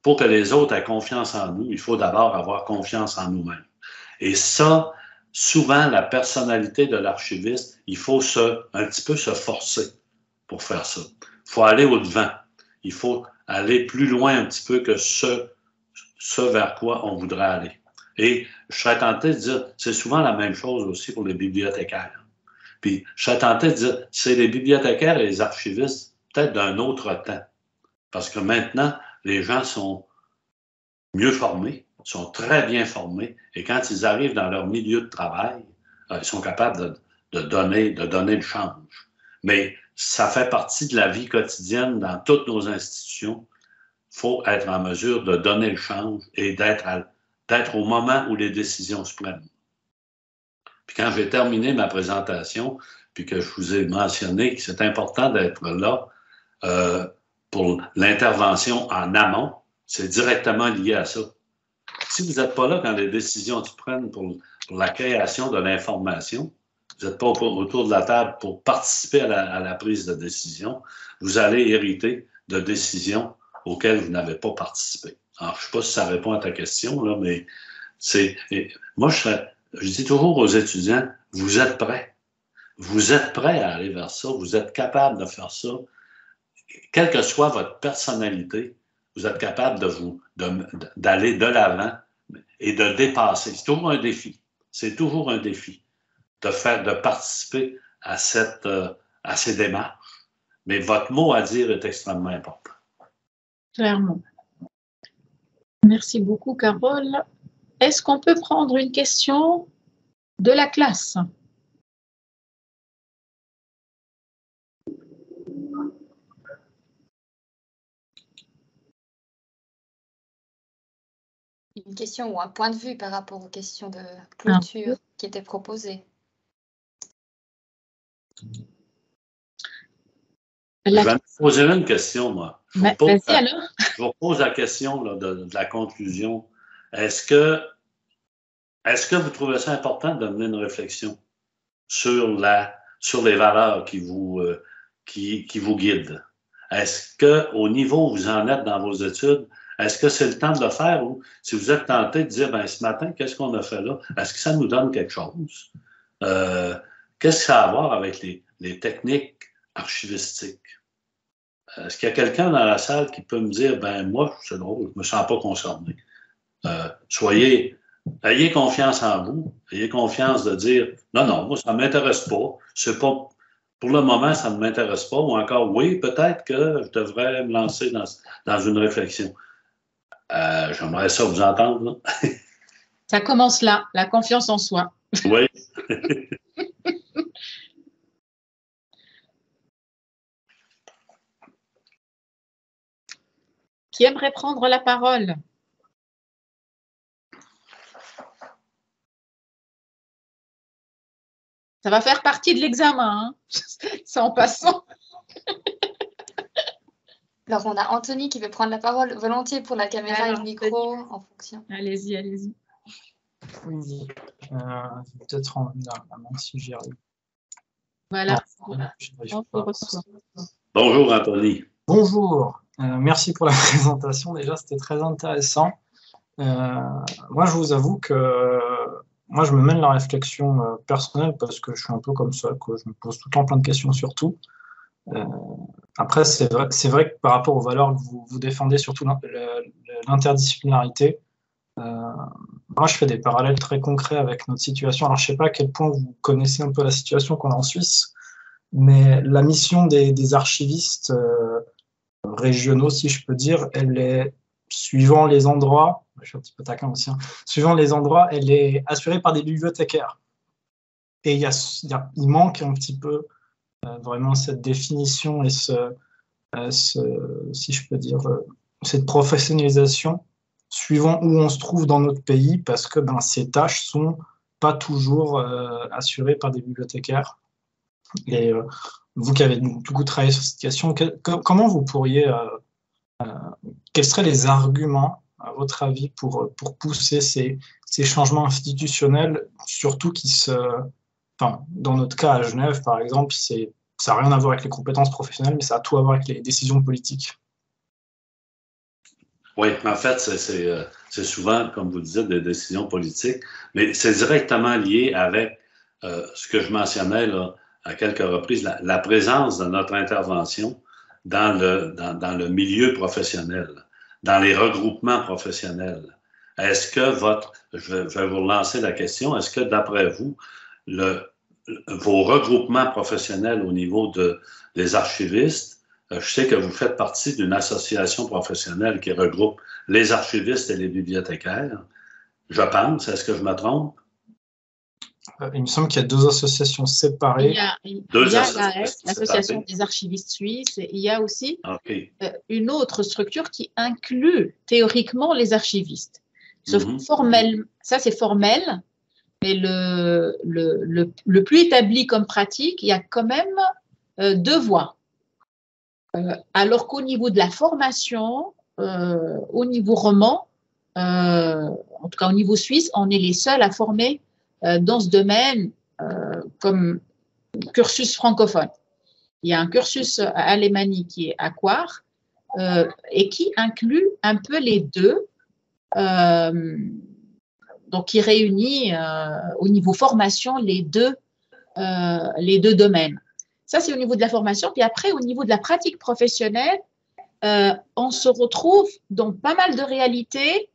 pour que les autres aient confiance en nous, il faut d'abord avoir confiance en nous-mêmes. Et ça, souvent, la personnalité de l'archiviste, il faut un petit peu se forcer pour faire ça. Il faut aller au-devant. Il faut aller plus loin un petit peu que ce vers quoi on voudrait aller. Et je serais tenté de dire, c'est souvent la même chose aussi pour les bibliothécaires. Puis, je serais tenté de dire, c'est les bibliothécaires et les archivistes peut-être d'un autre temps. Parce que maintenant, les gens sont mieux formés, sont très bien formés, et quand ils arrivent dans leur milieu de travail, ils sont capables de donner le change. Mais ça fait partie de la vie quotidienne dans toutes nos institutions. Il faut être en mesure de donner le change et d'être au moment où les décisions se prennent. Puis quand j'ai terminé ma présentation, puis que je vous ai mentionné que c'est important d'être là pour l'intervention en amont, c'est directement lié à ça. Si vous n'êtes pas là quand les décisions se prennent pour la création de l'information, vous n'êtes pas autour de la table pour participer à la prise de décision, vous allez hériter de décisions auxquelles vous n'avez pas participé. Alors, je ne sais pas si ça répond à ta question, là, mais moi, je dis toujours aux étudiants, vous êtes prêts. Vous êtes prêts à aller vers ça, vous êtes capable de faire ça. Quelle que soit votre personnalité, vous êtes capable d'aller de l'avant et de dépasser. C'est toujours un défi. C'est toujours un défi de participer à ces démarches. Mais votre mot à dire est extrêmement important. Clairement. Merci beaucoup, Carole. Est-ce qu'on peut prendre une question de la classe? Une question ou un point de vue par rapport aux questions de clôture qui étaient proposées. Je vais me poser une question, moi. Je vous pose la question là, de la conclusion. Est-ce que vous trouvez ça important de mener une réflexion sur les valeurs qui vous guident? Est-ce qu'au niveau où vous en êtes dans vos études, est-ce que c'est le temps de le faire ou si vous êtes tenté de dire, ben ce matin, qu'est-ce qu'on a fait là? Est-ce que ça nous donne quelque chose? Qu'est-ce que ça a à voir avec les techniques archivistiques? Est-ce qu'il y a quelqu'un dans la salle qui peut me dire, ben moi, c'est drôle, je ne me sens pas concerné. Ayez confiance en vous, ayez confiance de dire, non, moi, ça ne m'intéresse pas, c'est pas, pour le moment, ça ne m'intéresse pas, ou encore, oui, peut-être que je devrais me lancer dans une réflexion. J'aimerais ça vous entendre. Là. Ça commence là, la confiance en soi. Oui. Qui aimerait prendre la parole? Ça va faire partie de l'examen, hein. C'est en passant. Alors, on a Anthony qui veut prendre la parole volontiers pour la caméra et le micro en fonction. Allez-y, allez-y. Oui, peut-être en la main si j'y arrive. Voilà. On te reçoit. Bonjour, Anthony. Bonjour. Merci pour la présentation. Déjà, c'était très intéressant. Moi, je vous avoue que moi, je me mène la réflexion personnelle parce que je suis un peu comme ça, que je me pose tout le temps plein de questions sur tout. Après, c'est vrai que par rapport aux valeurs que vous défendez, surtout l'interdisciplinarité, Moi, je fais des parallèles très concrets avec notre situation. Alors, je ne sais pas à quel point vous connaissez un peu la situation qu'on a en Suisse, mais la mission des archivistes régionaux, si je peux dire, elle est, suivant les endroits, je suis un petit peu taquin aussi, hein, suivant les endroits, elle est assurée par des bibliothécaires. Et il manque un petit peu vraiment cette définition et si je peux dire, cette professionnalisation suivant où on se trouve dans notre pays, parce que ces tâches sont pas toujours assurées par des bibliothécaires. Et vous qui avez du coup travaillé sur cette question, comment vous pourriez, quels seraient les arguments, à votre avis, pour pousser ces changements institutionnels, surtout dans notre cas à Genève, par exemple, ça n'a rien à voir avec les compétences professionnelles, mais ça a tout à voir avec les décisions politiques. Oui, en fait, c'est souvent, comme vous dites, des décisions politiques, mais c'est directement lié avec ce que je mentionnais là, à quelques reprises, la présence de notre intervention dans le milieu professionnel, dans les regroupements professionnels. Est-ce que je vais vous relancer la question, est-ce que d'après vous, vos regroupements professionnels au niveau des archivistes, je sais que vous faites partie d'une association professionnelle qui regroupe les archivistes et les bibliothécaires. Je pense, est-ce que je me trompe? Il me semble qu'il y a deux associations séparées. Il y a l'association des archivistes suisses, et il y a aussi une autre structure qui inclut théoriquement les archivistes. Sauf ça c'est formel, mais le plus établi comme pratique, il y a quand même deux voies. Alors qu'au niveau de la formation, au niveau roman, en tout cas au niveau suisse, on est les seuls à former dans ce domaine comme cursus francophone. Il y a un cursus à Alémanie qui est à Coire et qui inclut un peu les deux, donc qui réunit au niveau formation les deux domaines. Ça, c'est au niveau de la formation. Puis après, au niveau de la pratique professionnelle, on se retrouve dans pas mal de réalités.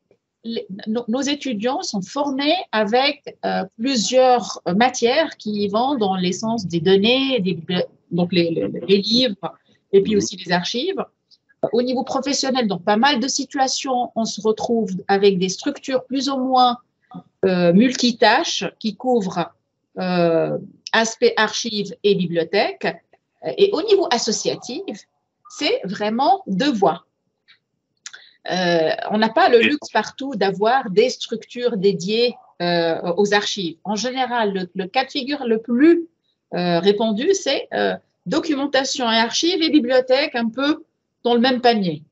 Nos étudiants sont formés avec plusieurs matières qui vont dans l'essence des données, donc les livres et puis aussi les archives. Au niveau professionnel, dans pas mal de situations, on se retrouve avec des structures plus ou moins multitâches qui couvrent aspect archives et bibliothèque. Et au niveau associatif, c'est vraiment deux voies. On n'a pas le luxe partout d'avoir des structures dédiées aux archives. En général, le cas de figure le plus répandu, c'est documentation et archives et bibliothèque un peu dans le même panier.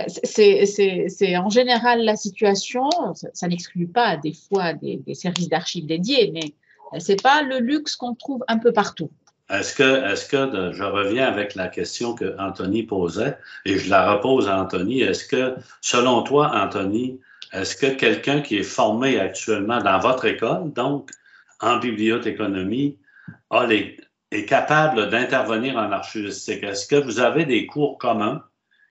C'est en général la situation, ça n'exclut pas des fois des services d'archives dédiés, mais ce n'est pas le luxe qu'on trouve un peu partout. Est-ce que je reviens avec la question que Anthony posait et je la repose à Anthony. Est-ce que, selon toi, Anthony, est-ce que quelqu'un qui est formé actuellement dans votre école, donc en bibliothéconomie, est capable d'intervenir en archivistique? Est-ce que vous avez des cours communs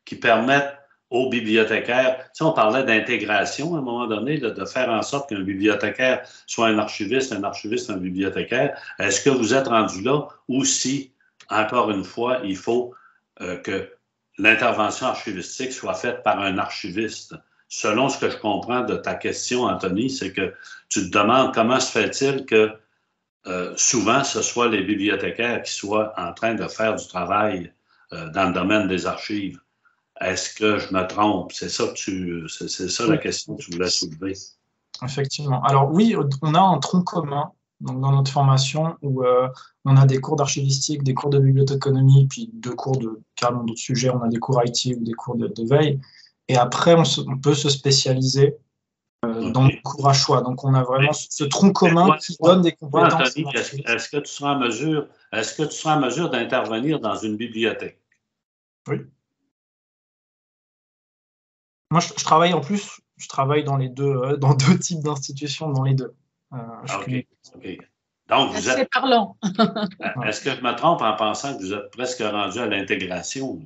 qui permettent aux bibliothécaires, si on parlait d'intégration à un moment donné, de faire en sorte qu'un bibliothécaire soit un archiviste un bibliothécaire, est-ce que vous êtes rendu là ou si, encore une fois, il faut que l'intervention archivistique soit faite par un archiviste? Selon ce que je comprends de ta question, Anthony, c'est que tu te demandes comment se fait-il que souvent ce soit les bibliothécaires qui soient en train de faire du travail dans le domaine des archives. Est-ce que je me trompe? C'est ça la question que tu voulais soulever. Effectivement. Alors oui, on a un tronc commun donc dans notre formation où on a des cours d'archivistique, des cours de bibliothéconomie, puis deux cours de carrément d'autres sujets. On a des cours IT ou des cours de veille. Et après, on peut se spécialiser dans le cours à choix. Donc on a vraiment ce tronc commun qui donne des compétences. Anthony, est-ce que tu seras en mesure d'intervenir dans une bibliothèque? Oui. Moi, je travaille en plus, je travaille dans deux types d'institutions, dans les deux. OK. Donc, vous êtes... C'est parlant. Est-ce que je me trompe en pensant que vous êtes presque rendu à l'intégration?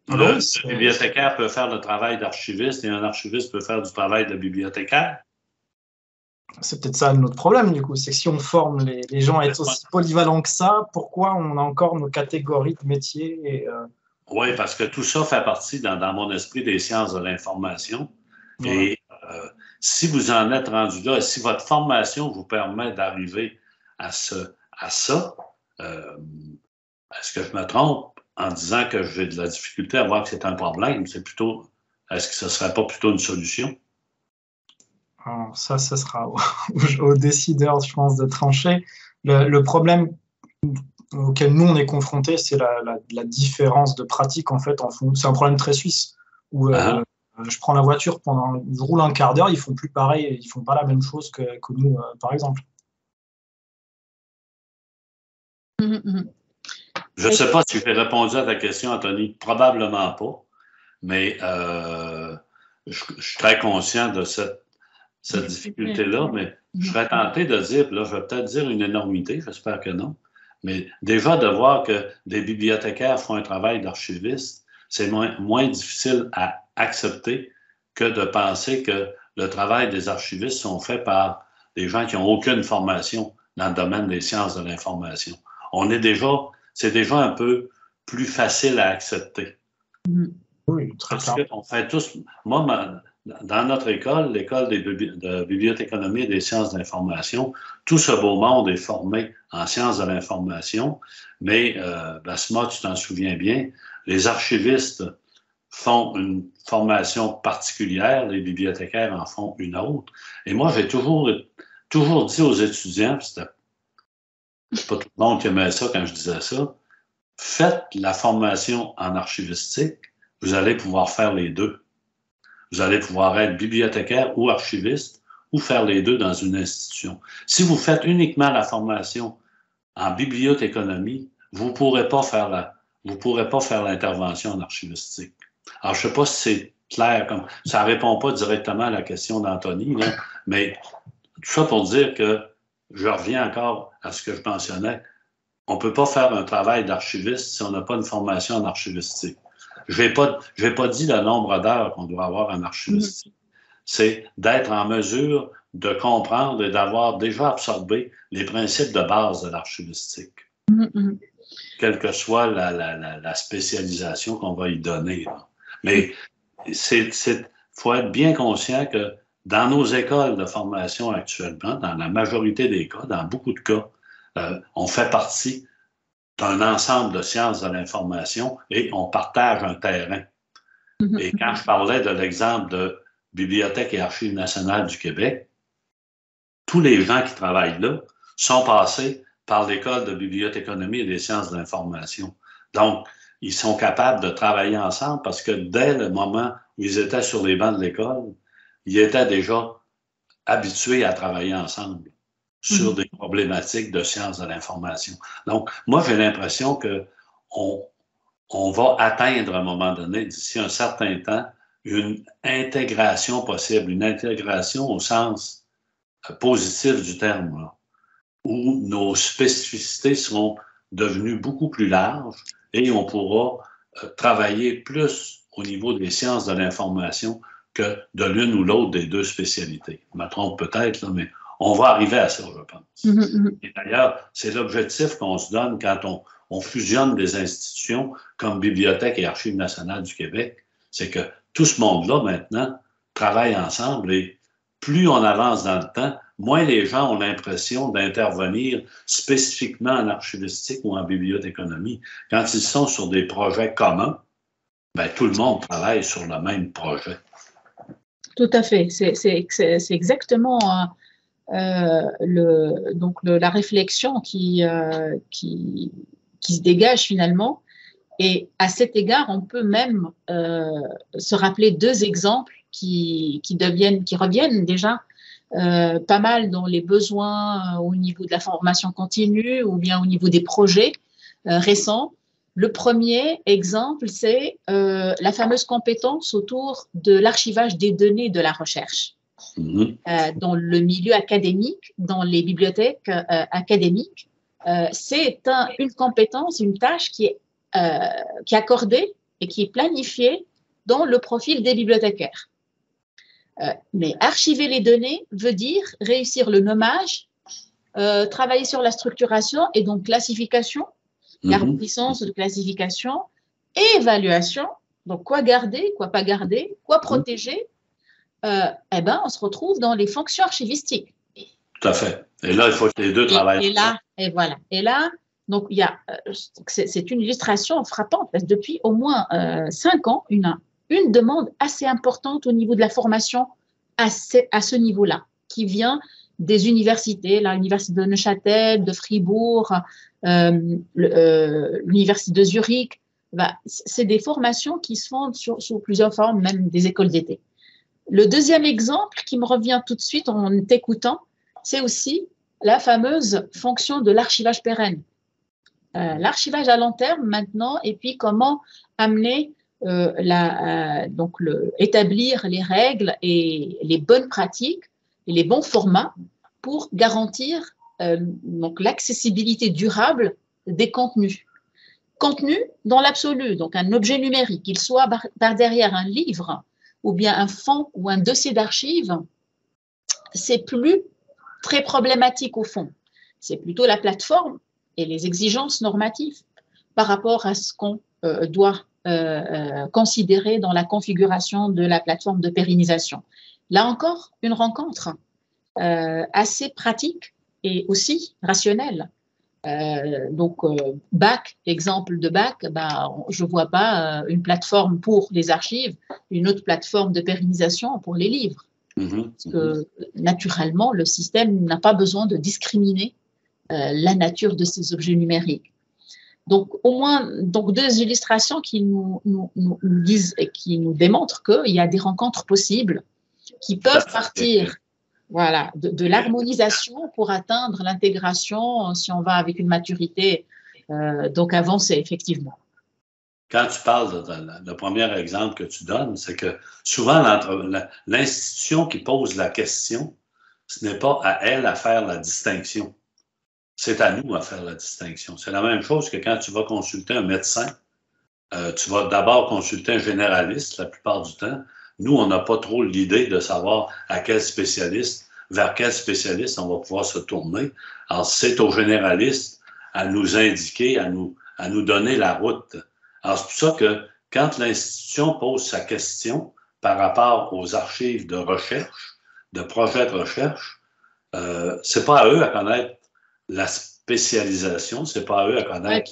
Le bibliothécaire peut faire le travail d'archiviste et un archiviste peut faire du travail de bibliothécaire. C'est peut-être ça notre problème, du coup. C'est que si on forme les gens à être aussi polyvalents que ça, pourquoi on a encore nos catégories de métiers Oui, parce que tout ça fait partie, dans mon esprit, des sciences de l'information. Voilà. Et si vous en êtes rendu là, si votre formation vous permet d'arriver à ça, est-ce que je me trompe en disant que j'ai de la difficulté à voir que c'est un problème? C'est plutôt, est-ce que ce ne serait pas plutôt une solution? Alors ça sera aux décideurs, je pense, de trancher. Le problème auquel nous, on est confrontés, c'est la différence de pratique, en fait. C'est un problème très suisse, où je prends la voiture, je roule un quart d'heure, ils font plus pareil, ils font pas la même chose que nous, par exemple. Je ne sais pas si j'ai répondu à ta question, Anthony. Probablement pas, mais je suis très conscient de cette difficulté-là, mais je serais tenté de dire, là, je vais peut-être dire une énormité, j'espère que non, mais déjà de voir que des bibliothécaires font un travail d'archiviste, c'est moins difficile à accepter que de penser que le travail des archivistes sont faits par des gens qui n'ont aucune formation dans le domaine des sciences de l'information. C'est déjà un peu plus facile à accepter. Oui, très clair. Parce qu'on fait tous, moi, dans notre école, l'école de bibliothéconomie et des sciences de l'information, tout ce beau monde est formé en sciences de l'information, mais, Basma, tu t'en souviens bien, les archivistes font une formation particulière, les bibliothécaires en font une autre. Et moi, j'ai toujours dit aux étudiants, c'était pas tout le monde qui aimait ça quand je disais ça, faites la formation en archivistique, vous allez pouvoir faire les deux. Vous allez pouvoir être bibliothécaire ou archiviste ou faire les deux dans une institution. Si vous faites uniquement la formation en bibliothéconomie, vous ne pourrez pas faire l'intervention en archivistique. Alors, je ne sais pas si c'est clair, ça ne répond pas directement à la question d'Anthony, mais tout ça pour dire que je reviens encore à ce que je mentionnais. On ne peut pas faire un travail d'archiviste si on n'a pas une formation en archivistique. Je n'ai pas dit le nombre d'heures qu'on doit avoir en archivistique. C'est d'être en mesure de comprendre et d'avoir déjà absorbé les principes de base de l'archivistique. Quelle que soit la spécialisation qu'on va y donner. Là. Mais il faut être bien conscient que dans nos écoles de formation actuellement, dans la majorité des cas, dans beaucoup de cas, on fait partie d'un ensemble de sciences de l'information et on partage un terrain. Et quand je parlais de l'exemple de Bibliothèque et Archives nationales du Québec, tous les gens qui travaillent là sont passés par l'école de bibliothéconomie et des sciences de l'information. Donc, ils sont capables de travailler ensemble parce que dès le moment où ils étaient sur les bancs de l'école, ils étaient déjà habitués à travailler ensemble sur des problématiques de sciences de l'information. Donc, moi, j'ai l'impression qu'on va atteindre à un moment donné, d'ici un certain temps, une intégration possible, une intégration au sens positif du terme, là, où nos spécificités seront devenues beaucoup plus larges et on pourra travailler plus au niveau des sciences de l'information que de l'une ou l'autre des deux spécialités. Je me trompe peut-être, là, mais on va arriver à ça, je pense. Et d'ailleurs, c'est l'objectif qu'on se donne quand on fusionne des institutions comme Bibliothèque et Archives nationales du Québec, c'est que tout ce monde-là, maintenant, travaille ensemble et plus on avance dans le temps, moins les gens ont l'impression d'intervenir spécifiquement en archivistique ou en bibliothéconomie. Quand ils sont sur des projets communs, ben, tout le monde travaille sur le même projet. Tout à fait. C'est exactement la réflexion qui se dégage finalement. Et à cet égard, on peut même se rappeler deux exemples qui reviennent déjà pas mal dans les besoins au niveau de la formation continue ou bien au niveau des projets récents. Le premier exemple, c'est la fameuse compétence autour de l'archivage des données de la recherche. Dans le milieu académique, dans les bibliothèques académiques, c'est une compétence, une tâche qui est accordée et qui est planifié dans le profil des bibliothécaires. Mais archiver les données veut dire réussir le nommage, travailler sur la structuration et donc classification, l'arborescence de classification et évaluation. Donc, quoi garder, quoi pas garder, quoi protéger. Eh ben, on se retrouve dans les fonctions archivistiques. Tout à fait. Et là, il faut que les deux travaillent. Et là, et voilà. Et là, donc, c'est une illustration frappante parce que depuis au moins 5 ans, une demande assez importante au niveau de la formation à ce niveau-là, qui vient des universités, l'université de Neuchâtel, de Fribourg, l'université de Zurich. C'est des formations qui se font sous plusieurs formes, même des écoles d'été. Le deuxième exemple qui me revient tout de suite en t'écoutant, c'est aussi la fameuse fonction de l'archivage pérenne. L'archivage à long terme maintenant, et puis comment amener établir les règles et les bonnes pratiques et les bons formats pour garantir donc l'accessibilité durable des contenus. Contenu dans l'absolu, donc un objet numérique, qu'il soit par derrière un livre ou bien un fond ou un dossier d'archives, c'est plus très problématique au fond. C'est plutôt la plateforme et les exigences normatives par rapport à ce qu'on doit considérer dans la configuration de la plateforme de pérennisation. Là encore, une rencontre assez pratique et aussi rationnelle. BAC, exemple de BAC, je ne vois pas une plateforme pour les archives, une autre plateforme de pérennisation pour les livres. Parce que naturellement, le système n'a pas besoin de discriminer la nature de ces objets numériques. Donc, au moins, deux illustrations qui nous disent et qui nous démontrent qu'il y a des rencontres possibles qui peuvent partir de l'harmonisation pour atteindre l'intégration si on va avec une maturité avancée, effectivement. Quand tu parles le premier exemple que tu donnes, c'est que souvent, l'institution qui pose la question, ce n'est pas à elle à faire la distinction. C'est à nous à faire la distinction. C'est la même chose que quand tu vas consulter un médecin, tu vas d'abord consulter un généraliste la plupart du temps. Nous, on n'a pas trop l'idée de savoir vers quel spécialiste on va pouvoir se tourner. Alors, c'est au généraliste à nous indiquer, à nous donner la route. Alors, c'est pour ça que quand l'institution pose sa question par rapport aux archives de recherche, de projets de recherche, c'est pas à eux à connaître la spécialisation, c'est pas à eux à connaître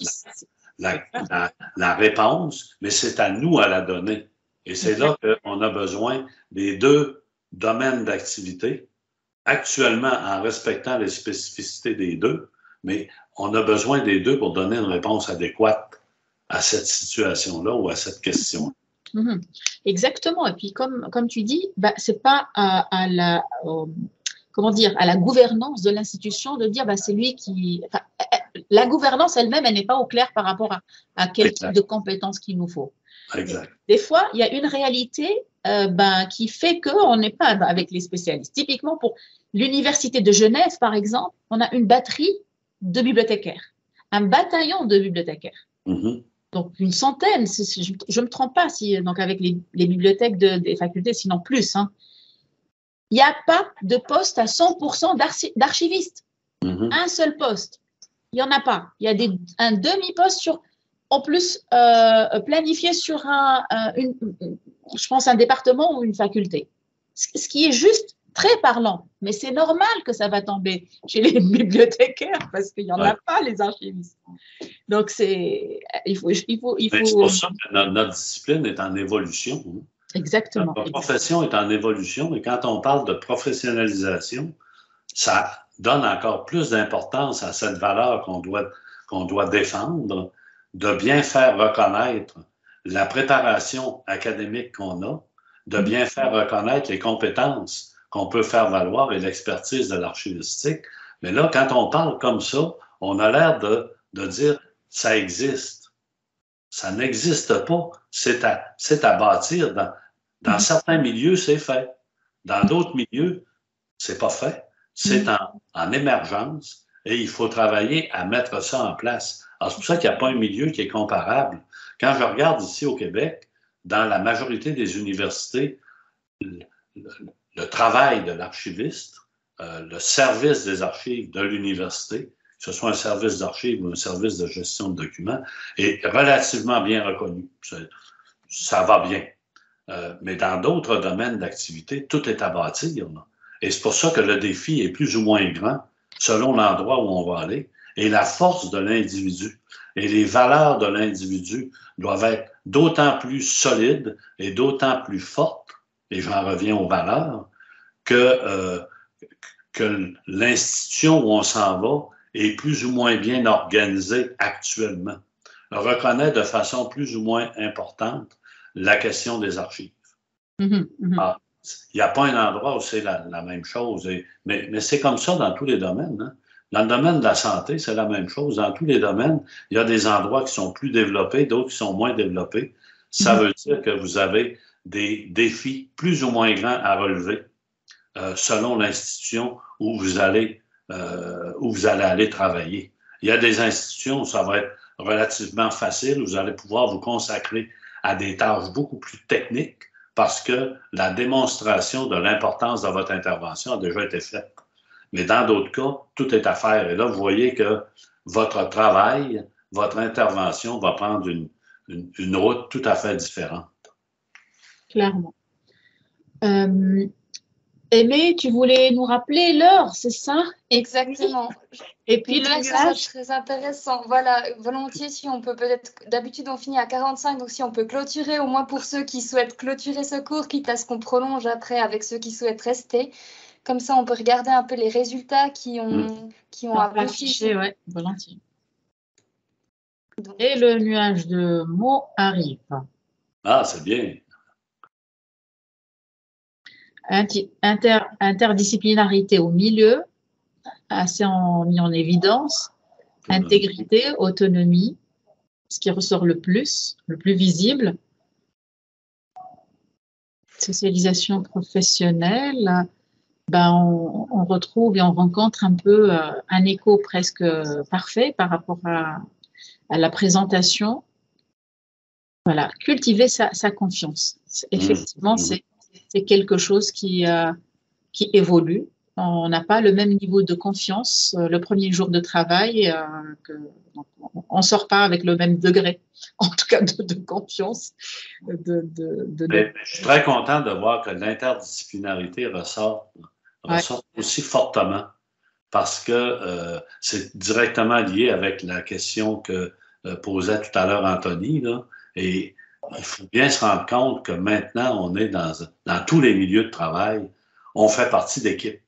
la réponse, mais c'est à nous à la donner. Et c'est là qu'on a besoin des deux domaines d'activité, actuellement en respectant les spécificités des deux, mais on a besoin des deux pour donner une réponse adéquate à cette situation-là ou à cette question. Exactement. Et puis, comme tu dis, c'est pas à la gouvernance de l'institution de dire c'est lui qui… la gouvernance elle-même, elle n'est pas au clair par rapport à quel type de compétences qu'il nous faut. Exact. Des fois, il y a une réalité qui fait qu'on n'est pas avec les spécialistes. Typiquement, pour l'Université de Genève, par exemple, on a une batterie de bibliothécaires, un bataillon de bibliothécaires. Donc, une centaine, je ne me trompe pas, donc avec les bibliothèques des facultés, sinon plus. Il n'y a pas de poste à 100% d'archiviste. Un seul poste. Il n'y en a pas. Il y a un demi-poste en plus planifié sur je pense, un département ou une faculté. Ce qui est juste très parlant. Mais c'est normal que ça va tomber chez les bibliothécaires parce qu'il n'y en a pas, les archivistes. Donc, c'est pour ça que notre discipline est en évolution. Exactement. Notre profession est en évolution et quand on parle de professionnalisation, ça donne encore plus d'importance à cette valeur qu'on doit défendre, de bien faire reconnaître la préparation académique qu'on a, de bien faire reconnaître les compétences qu'on peut faire valoir et l'expertise de l'archivistique. Mais là, quand on parle comme ça, on a l'air de dire « ça existe ». Ça n'existe pas. C'est à bâtir. Dans certains milieux, c'est fait. Dans d'autres milieux, c'est pas fait. C'est en émergence et il faut travailler à mettre ça en place. Alors, c'est pour ça qu'il n'y a pas un milieu qui est comparable. Quand je regarde ici au Québec, dans la majorité des universités, le travail de l'archiviste, le service des archives de l'université, que ce soit un service d'archives ou un service de gestion de documents, est relativement bien reconnu. Ça va bien. Mais dans d'autres domaines d'activité, tout est à bâtir. Là. Et c'est pour ça que le défi est plus ou moins grand selon l'endroit où on va aller. Et la force de l'individu et les valeurs de l'individu doivent être d'autant plus solides et d'autant plus fortes, et j'en reviens aux valeurs, que l'institution où on s'en va est plus ou moins bien organisée actuellement. On reconnaît de façon plus ou moins importante la question des archives. Ah, il n'y a pas un endroit où c'est la même chose, mais c'est comme ça dans tous les domaines. Hein. Dans le domaine de la santé, c'est la même chose. Dans tous les domaines, il y a des endroits qui sont plus développés, d'autres qui sont moins développés. Ça veut dire que vous avez des défis plus ou moins grands à relever selon l'institution où vous allez aller travailler. Il y a des institutions où ça va être relativement facile, où vous allez pouvoir vous consacrer à des tâches beaucoup plus techniques parce que la démonstration de l'importance de votre intervention a déjà été faite. Mais dans d'autres cas, tout est à faire. Et là, vous voyez que votre travail, votre intervention va prendre une route tout à fait différente. Clairement. Aimée, tu voulais nous rappeler l'heure, c'est ça? Exactement. Et puis le message très intéressant. Voilà, volontiers, si on peut peut-être, d'habitude on finit à 45, donc si on peut clôturer, au moins pour ceux qui souhaitent clôturer ce cours, quitte à ce qu'on prolonge après avec ceux qui souhaitent rester. Comme ça, on peut regarder un peu les résultats qui ont affiché. Oui, volontiers. Donc, et le nuage de mots arrive. Ah, c'est bien. Interdisciplinarité au milieu, assez mis en évidence. Intégrité, autonomie, ce qui ressort le plus visible. Socialisation professionnelle, on retrouve et on rencontre un peu un écho presque parfait par rapport à la présentation. Voilà, cultiver sa confiance. Effectivement, c'est quelque chose qui évolue. On n'a pas le même niveau de confiance le premier jour de travail. On ne sort pas avec le même degré, en tout cas de confiance. Je suis très content de voir que l'interdisciplinarité ressort aussi fortement parce que c'est directement lié avec la question que posait tout à l'heure Anthony. Là, et il faut bien se rendre compte que maintenant, on est dans tous les milieux de travail, on fait partie d'équipes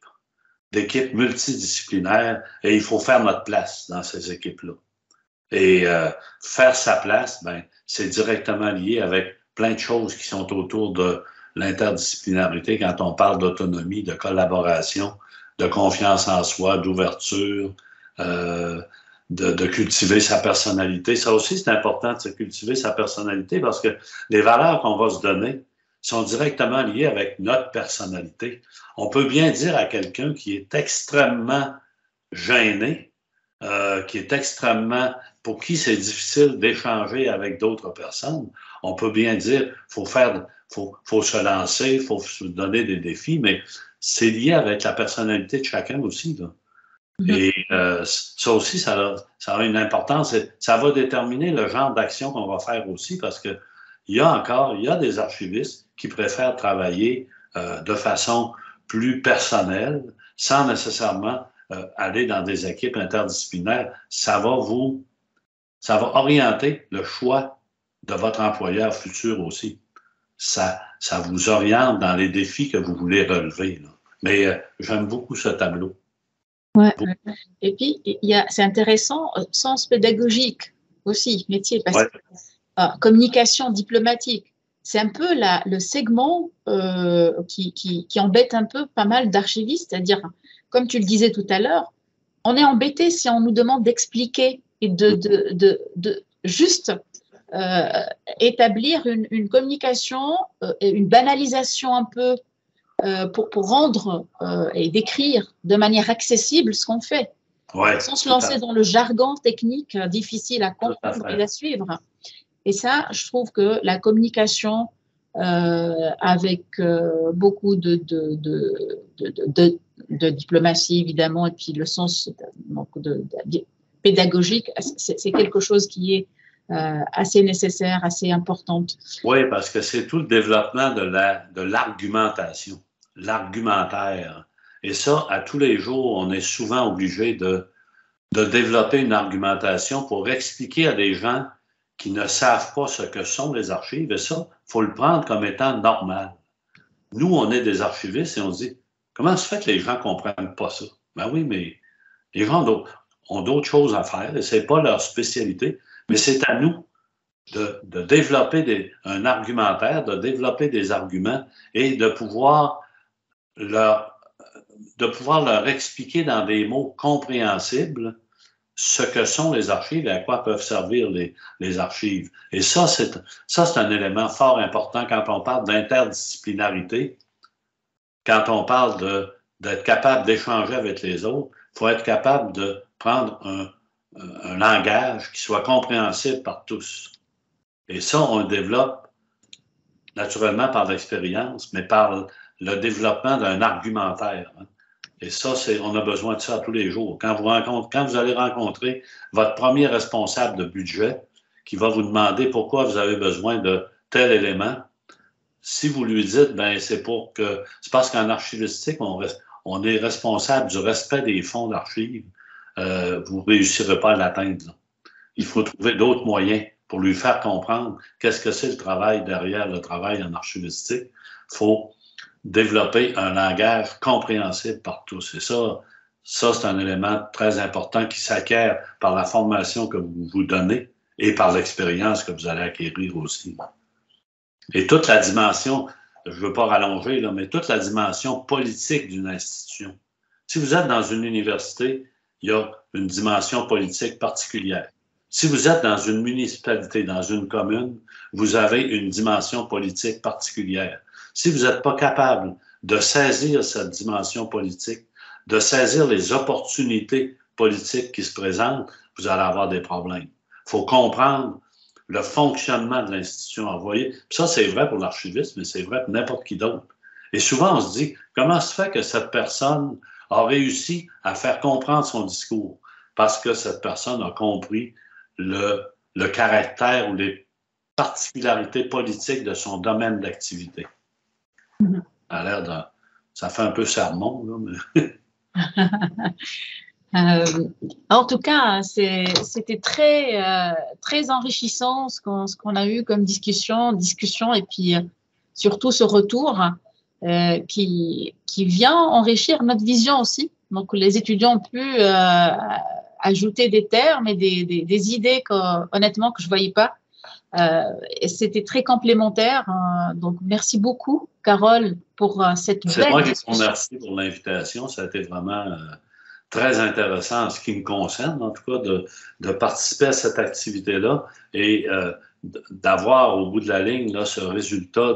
multidisciplinaires et il faut faire notre place dans ces équipes-là. Et faire sa place, c'est directement lié avec plein de choses qui sont autour de l'interdisciplinarité quand on parle d'autonomie, de collaboration, de confiance en soi, d'ouverture, de cultiver sa personnalité. Ça aussi, c'est important de se cultiver sa personnalité parce que les valeurs qu'on va se donner sont directement liées avec notre personnalité. On peut bien dire à quelqu'un qui est extrêmement gêné, pour qui c'est difficile d'échanger avec d'autres personnes, on peut bien dire faut se lancer, il faut se donner des défis, mais c'est lié avec la personnalité de chacun aussi, là. Et ça aussi, ça a une importance. Ça va déterminer le genre d'action qu'on va faire aussi parce que il y a des archivistes qui préfèrent travailler de façon plus personnelle, sans nécessairement aller dans des équipes interdisciplinaires. Ça va orienter le choix de votre employeur futur aussi. Ça vous oriente dans les défis que vous voulez relever, là. Mais j'aime beaucoup ce tableau. Ouais. Et puis, c'est intéressant, sens pédagogique aussi, métier, parce que communication diplomatique, c'est un peu le segment qui embête un peu pas mal d'archivistes, c'est-à-dire, comme tu le disais tout à l'heure, on est embêté si on nous demande d'expliquer et de juste établir une communication, une banalisation un peu pour rendre et décrire de manière accessible ce qu'on fait, sans se lancer dans le jargon technique difficile à comprendre et à suivre. Et ça, je trouve que la communication avec beaucoup de diplomatie, évidemment, et puis le sens pédagogique, c'est quelque chose qui est assez nécessaire, assez importante. Oui, parce que c'est tout le développement de l'argumentation, l'argumentaire. Et ça, à tous les jours, on est souvent obligé de développer une argumentation pour expliquer à des gens qui ne savent pas ce que sont les archives. Et ça, il faut le prendre comme étant normal. Nous, on est des archivistes et on se dit, comment se fait que les gens ne comprennent pas ça? Ben oui, mais les gens ont d'autres choses à faire et ce n'est pas leur spécialité. Mais c'est à nous de développer un argumentaire, de développer des arguments et de pouvoir leur expliquer dans des mots compréhensibles ce que sont les archives et à quoi peuvent servir les archives. Et ça, c'est un élément fort important quand on parle d'interdisciplinarité, quand on parle d'être capable d'échanger avec les autres. Il faut être capable de prendre un langage qui soit compréhensible par tous. Et ça, on le développe naturellement par l'expérience, mais par le développement d'un argumentaire. Et ça, on a besoin de ça tous les jours. Quand vous allez rencontrer votre premier responsable de budget qui va vous demander pourquoi vous avez besoin de tel élément, si vous lui dites, ben c'est parce qu'en archivistique, on est responsable du respect des fonds d'archives, vous ne réussirez pas à l'atteindre. Il faut trouver d'autres moyens pour lui faire comprendre qu'est-ce que c'est le travail derrière le travail en archivistique. Il faut développer un langage compréhensible par tous. Et ça c'est un élément très important qui s'acquiert par la formation que vous vous donnez et par l'expérience que vous allez acquérir aussi. Et toute la dimension, je ne veux pas rallonger, là, mais toute la dimension politique d'une institution. Si vous êtes dans une université, il y a une dimension politique particulière. Si vous êtes dans une municipalité, dans une commune, vous avez une dimension politique particulière. Si vous n'êtes pas capable de saisir cette dimension politique, de saisir les opportunités politiques qui se présentent, vous allez avoir des problèmes. Il faut comprendre le fonctionnement de l'institution envoyée. Puis ça, c'est vrai pour l'archiviste, mais c'est vrai pour n'importe qui d'autre. Et souvent, on se dit, comment se fait que cette personne a réussi à faire comprendre son discours? Parce que cette personne a compris le caractère ou les particularités politiques de son domaine d'activité. Ça a l'air ça fait un peu sermon, là, mais... En tout cas, c'était très enrichissant ce qu'on a eu comme discussion, et puis surtout ce retour qui vient enrichir notre vision aussi. Donc, les étudiants ont pu ajouter des termes et des idées honnêtement que je ne voyais pas. Et c'était très complémentaire. Donc, merci beaucoup, Carole, pour cette belle discussion. C'est moi qui vous remercie pour l'invitation. Ça a été vraiment très intéressant en ce qui me concerne, en tout cas, de participer à cette activité-là et d'avoir au bout de la ligne là, ce résultat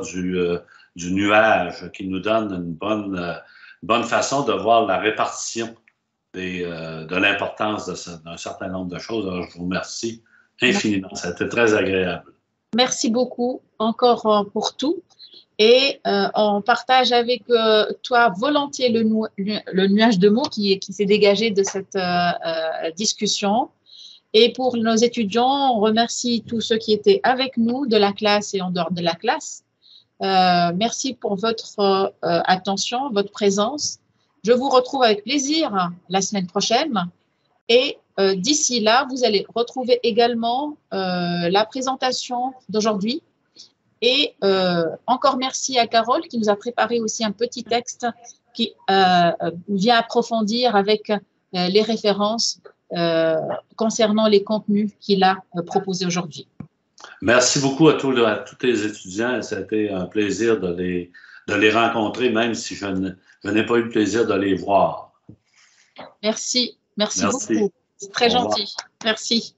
du nuage qui nous donne une bonne façon de voir la répartition de l'importance d'un certain nombre de choses. Alors, je vous remercie infiniment. Ça a été très agréable. Merci beaucoup encore pour tout. Et on partage avec toi volontiers le nuage de mots qui s'est dégagé de cette discussion. Et pour nos étudiants, on remercie tous ceux qui étaient avec nous de la classe et en dehors de la classe. Merci pour votre attention, votre présence. Je vous retrouve avec plaisir la semaine prochaine. Et d'ici là, vous allez retrouver également la présentation d'aujourd'hui. Et encore merci à Carole qui nous a préparé aussi un petit texte qui vient approfondir avec les références concernant les contenus qu'il a proposés aujourd'hui. Merci beaucoup à tous les étudiants. Ça a été un plaisir de les rencontrer, même si je n'ai pas eu le plaisir de les voir. Merci beaucoup. C'est très gentil. Merci.